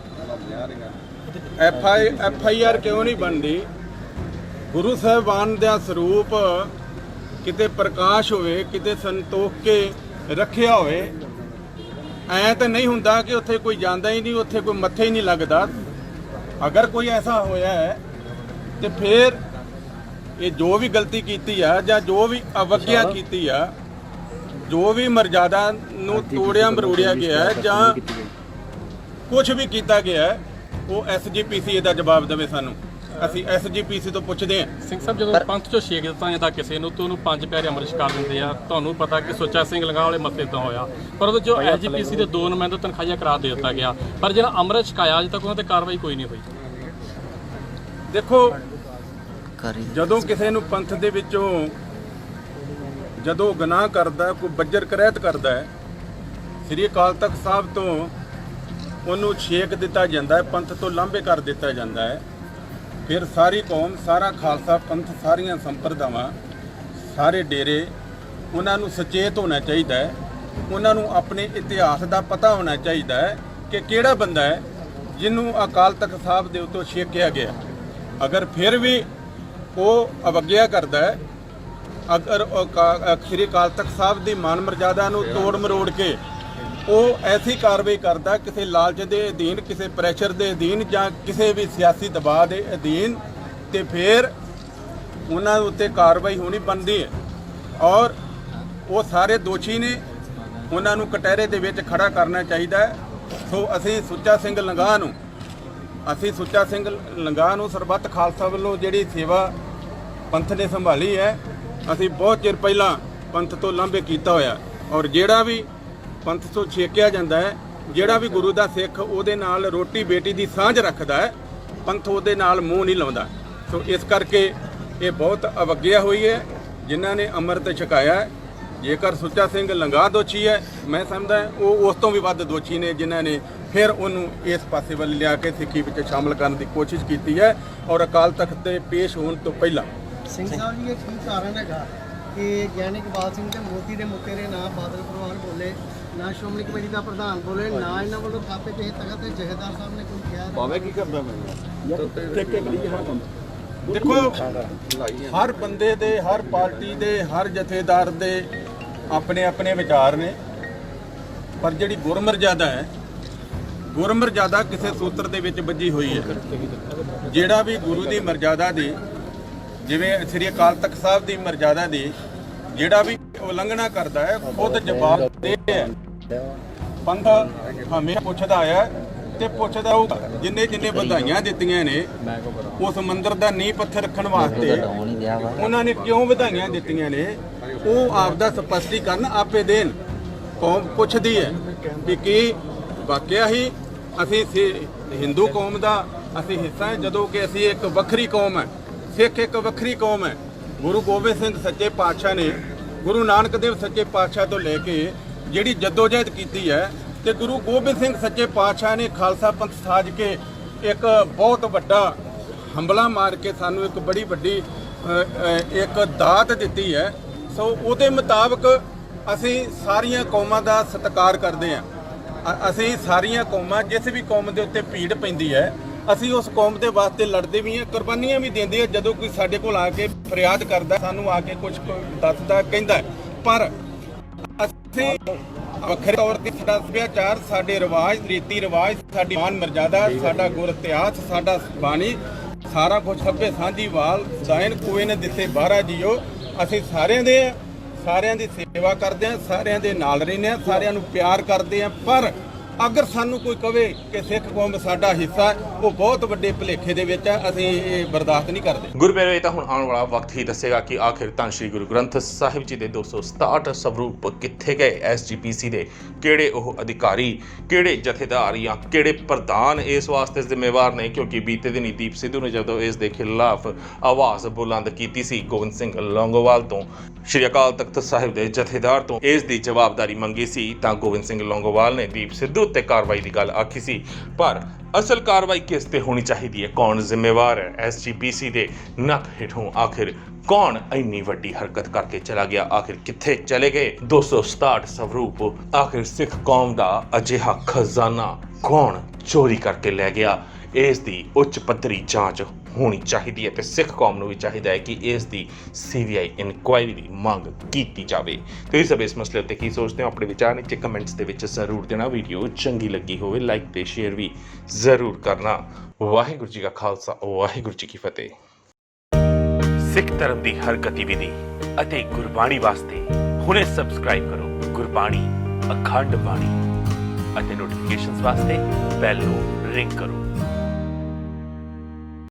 ਐਫਆਈਆਰ ਕਿਉਂ ਨਹੀਂ ਬਣਦੀ? ਗੁਰੂ ਸਾਹਿਬਾਨ ਦਾ ਸਰੂਪ ਕਿਤੇ ਪ੍ਰਕਾਸ਼ ਹੋਵੇ, ਕਿਤੇ ਸੰਤੋਖ ਕੇ ਰੱਖਿਆ ਹੋਵੇ, ਐ ਤਾਂ ਨਹੀਂ ਹੁੰਦਾ ਕਿ ਉੱਥੇ ਕੋਈ ਜਾਂਦਾ ਹੀ ਨਹੀਂ, ਉੱਥੇ ਕੋਈ ਮੱਥੇ ਹੀ ਨਹੀਂ ਲੱਗਦਾ। ਅਗਰ ਕੋਈ ਐਸਾ ਹੋਇਆ ਹੈ ਤੇ ਫਿਰ ਇਹ ਜੋ ਵੀ ਗਲਤੀ ਕੀਤੀ ਆ ਜਾਂ ਜੋ ਵੀ ਅਵਗਿਆ ਕੀਤੀ ਆ, ਜੋ ਵੀ ਮਰਜ਼ਾਦਾ ਨੂੰ ਤੋੜਿਆ ਮਰੋੜਿਆ ਗਿਆ ਹੈ ਜਾਂ ਕੁਝ ਵੀ ਕੀਤਾ ਗਿਆ ਹੈ, ਉਹ ਐਸਜੀਪੀਸੀ ਇਹਦਾ ਜਵਾਬ ਦੇਵੇ ਸਾਨੂੰ। ਅਸੀਂ ਐਸਜੀਪੀਸੀ ਤੋਂ ਪੁੱਛਦੇ ਹਾਂ। ਸਿੰਘ ਸਾਹਿਬ, ਜਦੋਂ ਪੰਥ ਚੋਂ ਛੇਕ ਦਿੱਤਾ ਜਾਂਦਾ ਕਿਸੇ ਨੂੰ, ਤੇ ਉਹਨੂੰ 5 ਪਿਆਰੇ ਅੰਮ੍ਰਿਤ ਛਕਾ ਦਿੰਦੇ ਆ। ਤੁਹਾਨੂੰ ਪਤਾ ਕਿ ਸੁੱਚਾ ਸਿੰਘ ਲੰਗਾਹ ਵਾਲੇ ਮਸਲੇ ਤੋਂ ਹੋਇਆ, ਪਰ ਉਹਦੇ ਚੋਂ ਐਸਜੀਪੀਸੀ ਦੇ 2 ਨੁਮਾਇੰਦੇ ਤਨਖਾਹੀਆ ਕਰਾਰ ਦੇ ਦਿੱਤਾ ਗਿਆ, ਪਰ ਜਿਹੜਾ ਅੰਮ੍ਰਿਤ ਛਕਾਇਆ ਅਜੇ ਤੱਕ ਉਹਨਾਂ ਤੇ ਕਾਰਵਾਈ ਕੋਈ ਨਹੀਂ ਹੋਈ। ਦੇਖੋ, ਜਦੋਂ ਕਿਸੇ ਨੂੰ ਪੰਥ ਦੇ ਵਿੱਚੋਂ ਜਦੋਂ ਗੁਨਾਹ ਕਰਦਾ, ਕੋਈ ਬੱਜਰ ਕਰੈਤ ਕਰਦਾ ਹੈ, ਸ੍ਰੀ ਅਕਾਲ ਤਖਤ ਸਾਹਿਬ ਤੋਂ ਉਹਨੂੰ ਛੇਕ ਦਿੱਤਾ ਜਾਂਦਾ ਹੈ, ਪੰਥ ਤੋਂ ਲਾਂਭੇ ਕਰ ਦਿੱਤਾ ਜਾਂਦਾ ਹੈ। ਫਿਰ ਸਾਰੀ ਕੌਮ, ਸਾਰਾ ਖਾਲਸਾ ਪੰਥ, ਸਾਰੀਆਂ ਸੰਪਰਦਾਵਾਂ, ਸਾਰੇ ਡੇਰੇ, ਉਹਨਾਂ ਨੂੰ ਸੁਚੇਤ ਹੋਣਾ ਚਾਹੀਦਾ ਹੈ। ਉਹਨਾਂ ਨੂੰ ਆਪਣੇ ਇਤਿਹਾਸ ਦਾ ਪਤਾ ਹੋਣਾ ਚਾਹੀਦਾ ਹੈ ਕਿ ਕਿਹੜਾ ਬੰਦਾ ਹੈ ਜਿਹਨੂੰ ਅਕਾਲ ਤਖਤ ਸਾਹਿਬ ਦੇ ਉੱਤੋਂ ਛੇਕਿਆ ਗਿਆ। ਅਗਰ ਫਿਰ ਵੀ ਉਹ ਅਵਗਿਆ ਕਰਦਾ ਹੈ, ਅਗਰ ਸ੍ਰੀ ਅਕਾਲ ਤਖਤ ਸਾਹਿਬ ਦੀ ਮਾਨ ਮਰਜ਼ਾਦਾ ਨੂੰ ਤੋੜ ਮਰੋੜ ਕੇ ਉਹ ਐਸੀ ਕਾਰਵਾਈ ਕਰਦਾ ਕਿਸੇ ਲਾਲਚ ਦੇ ਅਧੀਨ, ਕਿਸੇ ਪ੍ਰੈਸ਼ਰ ਦੇ ਅਧੀਨ ਜਾਂ ਕਿਸੇ ਵੀ ਸਿਆਸੀ ਦਬਾਅ ਦੇ ਅਧੀਨ, ਤੇ ਫਿਰ ਉਹਨਾਂ ਉੱਤੇ ਕਾਰਵਾਈ ਹੋਣੀ ਬਣਦੀ ਹੈ ਔਰ ਉਹ ਸਾਰੇ ਦੋਸ਼ੀ ਨੇ, ਉਹਨਾਂ ਨੂੰ ਕਟਹਿਰੇ ਦੇ ਵਿੱਚ ਖੜਾ ਕਰਨਾ ਚਾਹੀਦਾ ਹੈ। ਸੋ ਅਸੀਂ ਸੁੱਚਾ ਸਿੰਘ ਲੰਗਾਹ ਨੂੰ ਸਰਬੱਤ ਖਾਲਸਾ ਵੱਲੋਂ ਜਿਹੜੀ ਸੇਵਾ ਪੰਥ ਨੇ ਸੰਭਾਲੀ ਹੈ, ਅਸੀਂ ਬਹੁਤ ਚਿਰ ਪਹਿਲਾਂ ਪੰਥ ਤੋਂ ਲਾਂਭੇ ਕੀਤਾ ਹੋਇਆ ਔਰ ਜਿਹੜਾ ਵੀ ਪੰਥ ਤੋਂ ਛੇਕਿਆ ਜਾਂਦਾ ਹੈ, ਜਿਹੜਾ ਵੀ ਗੁਰੂ ਦਾ ਸਿੱਖ ਉਹਦੇ ਨਾਲ ਰੋਟੀ ਬੇਟੀ ਦੀ ਸਾਂਝ ਰੱਖਦਾ ਹੈ, ਪੰਥ ਉਹਦੇ ਨਾਲ ਮੂੰਹ ਨਹੀਂ ਲਾਉਂਦਾ। ਸੋ ਇਸ ਕਰਕੇ ਇਹ ਬਹੁਤ ਅਵੱਗਿਆ ਹੋਈ ਹੈ ਜਿਨ੍ਹਾਂ ਨੇ ਅੰਮ੍ਰਿਤ ਛਕਾਇਆ ਹੈ। ਜੇਕਰ ਸੁੱਚਾ ਸਿੰਘ ਲੰਗਾਹ ਦੋਸ਼ੀ ਹੈ, ਮੈਂ ਸਮਝਦਾ ਉਹ ਉਸ ਤੋਂ ਵੀ ਵੱਧ ਦੋਸ਼ੀ ਨੇ ਜਿਨ੍ਹਾਂ ਨੇ ਫਿਰ ਉਹਨੂੰ ਇਸ ਪਾਸੇ ਵੱਲ ਲਿਆ ਕੇ ਸਿੱਖੀ ਵਿੱਚ ਸ਼ਾਮਲ ਕਰਨ ਦੀ ਕੋਸ਼ਿਸ਼ ਕੀਤੀ ਹੈ ਔਰ ਅਕਾਲ ਤਖਤ ਤੇ ਪੇਸ਼ ਹੋਣ ਤੋਂ ਪਹਿਲਾਂ। ਸਿੰਘ ਸਾਹਿਬ ਜੀ, ਇਹ ਕੀ ਕਾਰਨ ਹੈਗਾ ਕਿ ਗਿਆਨੀ ਇਕਬਾਲ ਸਿੰਘ ਤੇ ਮੋਤੀ ਦੇ ਮੁਤੇਰੇ ਨਾ ਬਾਦਲ ਪਰਿਵਾਰ ਬੋਲੇ, ਨਾ ਸ਼੍ਰੋਮਣੀ ਕਮੇਟੀ ਦਾ ਪ੍ਰਧਾਨ ਬੋਲੇ, ਨਾ ਇਹਨਾਂ ਵੱਲੋਂ ਥਾਪੇ ਕਿਸੇ ਤਖਤ ਤੇ ਜਥੇਦਾਰ ਸਾਹਿਬ ਨੇ ਕੋਈ ਕਿਹਾ? ਭਾਵੇਂ ਕੀ ਕਰਦਾ ਮੈਂ ਦੇਖੋ, ਹਰ ਬੰਦੇ ਦੇ, ਹਰ ਪਾਰਟੀ ਦੇ, ਹਰ ਜਥੇਦਾਰ ਦੇ ਆਪਣੇ ਆਪਣੇ ਵਿਚਾਰ ਨੇ, ਪਰ ਜਿਹੜੀ ਗੁਰਮਰਜ਼ਾਦਾ ਹੈ, ਗੁਰਮਰਜ਼ਾਦਾ ਕਿਸੇ ਸੂਤਰ ਦੇ ਵਿੱਚ ਬੱਝੀ ਹੋਈ ਹੈ। ਜਿਹੜਾ ਵੀ ਗੁਰੂ ਦੀ ਮਰਜ਼ਾਦਾ ਦੀ, ਜਿਵੇਂ ਸ੍ਰੀ ਅਕਾਲ ਤਖਤ ਸਾਹਿਬ ਦੀ ਮਰਜ਼ਾਦਾ ਦੀ ਜਿਹੜਾ ਵੀ ਉਲੰਘਣਾ ਕਰਦਾ ਹੈ ਖੁਦ ਜਵਾਬ ਦੇ ਹੈ। ਪੰਥ ਹਮੇਸ਼ਾ ਪੁੱਛਦਾ ਆਇਆ ਤੇ ਪੁੱਛਦਾ ਹੋਊਗਾ। ਜਿੰਨੇ ਵਧਾਈਆਂ ਦਿੱਤੀਆਂ ਨੇ ਉਸ ਮੰਦਿਰ ਦਾ ਨੀਂਹ ਪੱਥਰ ਰੱਖਣ ਵਾਸਤੇ ਉਹਨਾਂ ਨੇ ਕਿਉਂ ਵਧਾਈਆਂ ਦਿੱਤੀਆਂ ਨੇ, ਉਹ ਆਪ ਦਾ ਸਪਸ਼ਟੀਕਰਨ ਆਪੇ ਦੇਣ। ਕੌਮ ਪੁੱਛਦੀ ਹੈ ਵੀ ਕੀ ਵਾਕਿਆ ਹੀ ਅਸੀਂ ਹਿੰਦੂ ਕੌਮ ਦਾ ਅਸੀਂ ਹਿੱਸਾ ਹੈ, ਜਦੋਂ ਕਿ ਅਸੀਂ ਇੱਕ ਵੱਖਰੀ ਕੌਮ ਹੈ, ਸਿੱਖ ਇੱਕ ਵੱਖਰੀ ਕੌਮ ਹੈ। ਗੁਰੂ ਗੋਬਿੰਦ ਸਿੰਘ ਸੱਚੇ ਪਾਤਸ਼ਾਹ ਨੇ ਗੁਰੂ ਨਾਨਕ ਦੇਵ ਸੱਚੇ ਪਾਤਸ਼ਾਹ ਤੋਂ ਲੈ ਕੇ ਜਿਹੜੀ ਜਦੋਜਹਿਦ ਕੀਤੀ ਹੈ ਤੇ ਗੁਰੂ ਗੋਬਿੰਦ ਸਿੰਘ ਸੱਚੇ ਪਾਤਸ਼ਾਹ ਨੇ ਖਾਲਸਾ ਪੰਥ ਸਾਜ ਕੇ ਇੱਕ ਬਹੁਤ ਵੱਡਾ ਹੰਬਲਾ ਮਾਰ ਕੇ ਸਾਨੂੰ ਇੱਕ ਬੜੀ ਵੱਡੀ ਇੱਕ ਦਾਤ ਦਿੱਤੀ ਹੈ। ਸੋ ਉਹਦੇ ਮੁਤਾਬਕ ਅਸੀਂ ਸਾਰੀਆਂ ਕੌਮਾਂ ਦਾ ਸਤਿਕਾਰ ਕਰਦੇ ਹਾਂ। ਅਸੀਂ ਸਾਰੀਆਂ ਕੌਮਾਂ, ਜਿਸ ਵੀ ਕੌਮ ਦੇ ਉੱਤੇ ਭੀੜ ਪੈਂਦੀ ਹੈ, ਅਸੀਂ ਉਸ ਕੌਮ ਦੇ ਵਾਸਤੇ ਲੜਦੇ ਵੀ ਹਾਂ, ਕੁਰਬਾਨੀਆਂ ਵੀ ਦਿੰਦੇ ਹਾਂ। ਜਦੋਂ ਕੋਈ ਸਾਡੇ ਕੋਲ ਆ ਕੇ ਫਰਿਆਦ ਕਰਦਾ, ਸਾਨੂੰ ਆ ਕੇ ਕੁਝ ਦੱਸਦਾ, ਕਹਿੰਦਾ, ਪਰ ਅਸੀਂ ਵੱਖਰੇ ਤੌਰ ਤੇ ਸਾਡਾ ਸੱਭਿਆਚਾਰ, ਸਾਡੇ ਰਿਵਾਜ, ਰੀਤੀ ਰਿਵਾਜ, ਸਾਡੀ ਮਾਨ ਮਰਜ਼ਾਦਾ, ਸਾਡਾ ਗੁਰ ਇਤਿਹਾਸ, ਸਾਡਾ ਬਾਣੀ, ਸਾਰਾ ਕੁਝ ਸਭੇ ਸਾਂਝੀ ਵਾਲ ਦਾਇਨ ਕੋਏ ਨੇ ਦਿੱਤੇ ਬਾਹਰਾ ਜੀਓ। ਅਸੀਂ ਸਾਰਿਆਂ ਦੀ ਸੇਵਾ ਕਰਦੇ ਹਾਂ, ਸਾਰਿਆਂ ਦੇ ਨਾਲ ਰਹਿੰਦੇ ਹਾਂ, ਸਾਰਿਆਂ ਨੂੰ ਪਿਆਰ ਕਰਦੇ ਹਾਂ। ਪਰ ਅਗਰ ਸਾਨੂੰ ਕੋਈ ਕਵੇ ਕਿ ਸਿੱਖ ਕੌਮ ਸਾਡਾ ਹਿੱਸਾ, ਉਹ ਬਹੁਤ ਵੱਡੇ ਭੁਲੇਖੇ ਦੇ ਵਿੱਚ ਹੈ। ਅਸੀਂ ਇਹ ਬਰਦਾਸ਼ਤ ਨਹੀਂ ਕਰਦੇ। ਗੁਰਪਿਆਰਿਓ, ਇਹ ਤਾਂ ਹੁਣ ਆਉਣ ਵਾਲਾ ਵਕਤ ਹੀ ਦੱਸੇਗਾ ਕਿ ਆਖਿਰ ਧੰਨ ਸ਼੍ਰੀ ਗੁਰੂ ਗ੍ਰੰਥ ਸਾਹਿਬ ਜੀ ਦੇ 267 ਸਵਰੂਪ ਕਿੱਥੇ ਗਏ। SGPC ਦੇ ਕਿਹੜੇ ਉਹ ਅਧਿਕਾਰੀ, ਕਿਹੜੇ ਜਥੇਦਾਰ ਜਾਂ ਕਿਹੜੇ ਪ੍ਰਧਾਨ ਇਸ ਵਾਸਤੇ ਜ਼ਿੰਮੇਵਾਰ ਨੇ? ਕਿਉਂਕਿ ਬੀਤੇ ਦਿਨੀ ਦੀਪ ਸਿੱਧੂ ਨੇ ਜਦੋਂ ਇਸ ਦੇ ਖਿਲਾਫ ਆਵਾਜ਼ ਬੁਲੰਦ ਕੀਤੀ ਸੀ, ਗੋਬਿੰਦ ਸਿੰਘ ਲੌਂਗੋਵਾਲ ਤੋਂ, ਸ਼੍ਰੀ ਅਕਾਲ ਤਖਤ ਸਾਹਿਬ ਦੇ ਜਥੇਦਾਰ ਤੋਂ ਇਸ ਦੀ ਜਵਾਬਦਾਰੀ ਮੰਗੀ ਸੀ, ਤਾਂ ਗੋਬਿੰਦ ਸਿੰਘ ਲੌਂਗੋਵਾਲ ਨੇ ਦੀਪ ਸਿੱਧੂ ਉੱਤੇ ਕਾਰਵਾਈ ਦੀ ਗੱਲ ਆਖੀ ਸੀ। ਪਰ ਅਸਲ ਕਾਰਵਾਈ ਕਿਸ ਤੇ ਹੋਣੀ ਚਾਹੀਦੀ ਹੈ? ਕੌਣ ਜ਼ਿੰਮੇਵਾਰ ਹੈ? SGPC ਦੇ ਨੱਕ ਹੇਠੋਂ ਆਖਿਰ ਕੌਣ ਇੰਨੀ ਵੱਡੀ ਹਰਕਤ ਕਰਕੇ ਚਲਾ ਗਿਆ? ਆਖਿਰ ਕਿੱਥੇ ਚਲੇ ਗਏ 267 ਸਵਰੂਪ? ਆਖਿਰ ਸਿੱਖ ਕੌਮ ਦਾ ਅਜਿਹਾ ਖਜ਼ਾਨਾ ਕੌਣ ਚੋਰੀ ਕਰਕੇ ਲੈ ਗਿਆ? ਇਸ ਦੀ ਉੱਚ ਪੱਧਰੀ ਜਾਂਚ ਹੋਣੀ ਚਾਹੀਦੀ ਹੈ ਤੇ ਸਿੱਖ ਕੌਮ ਨੂੰ ਵੀ ਚਾਹੀਦਾ ਹੈ ਕਿ ਇਸ ਦੀ CBI ਇਨਕੁਆਇਰੀ ਦੀ ਮੰਗ ਕੀਤੀ ਜਾਵੇ। ਤੁਸੀਂ ਸਭ ਇਸ ਮਸਲੇ ਉੱਤੇ ਕੀ ਸੋਚਦੇ ਹੋ? ਆਪਣੇ ਵਿਚਾਰ ਨੀਚੇ ਕਮੈਂਟਸ ਦੇ ਵਿੱਚ ਜ਼ਰੂਰ ਦੇਣਾ। ਵੀਡੀਓ ਚੰਗੀ ਲੱਗੀ ਹੋਵੇ ਲਾਈਕ ਤੇ ਸ਼ੇਅਰ ਵੀ ਜ਼ਰੂਰ ਕਰਨਾ। ਵਾਹਿਗੁਰੂ ਜੀ ਕਾ ਖਾਲਸਾ, ਵਾਹਿਗੁਰੂ ਜੀ ਕੀ ਫਤਿਹ। ਸਿੱਖ ਧਰਮ ਦੀ ਹਰ ਗਤੀਵਿਧੀ ਅਤੇ ਗੁਰਬਾਣੀ ਵਾਸਤੇ ਹੁਣੇ ਸਬਸਕ੍ਰਾਈਬ ਕਰੋ ਗੁਰਬਾਣੀ ਅਖੰਡ ਬਾਣੀ ਅਤੇ ਨੋਟੀਫਿਕੇਸ਼ਨਸ ਵਾਸਤੇ ਬੈਲ ਨੂੰ ਰਿੰਗ ਕਰੋ।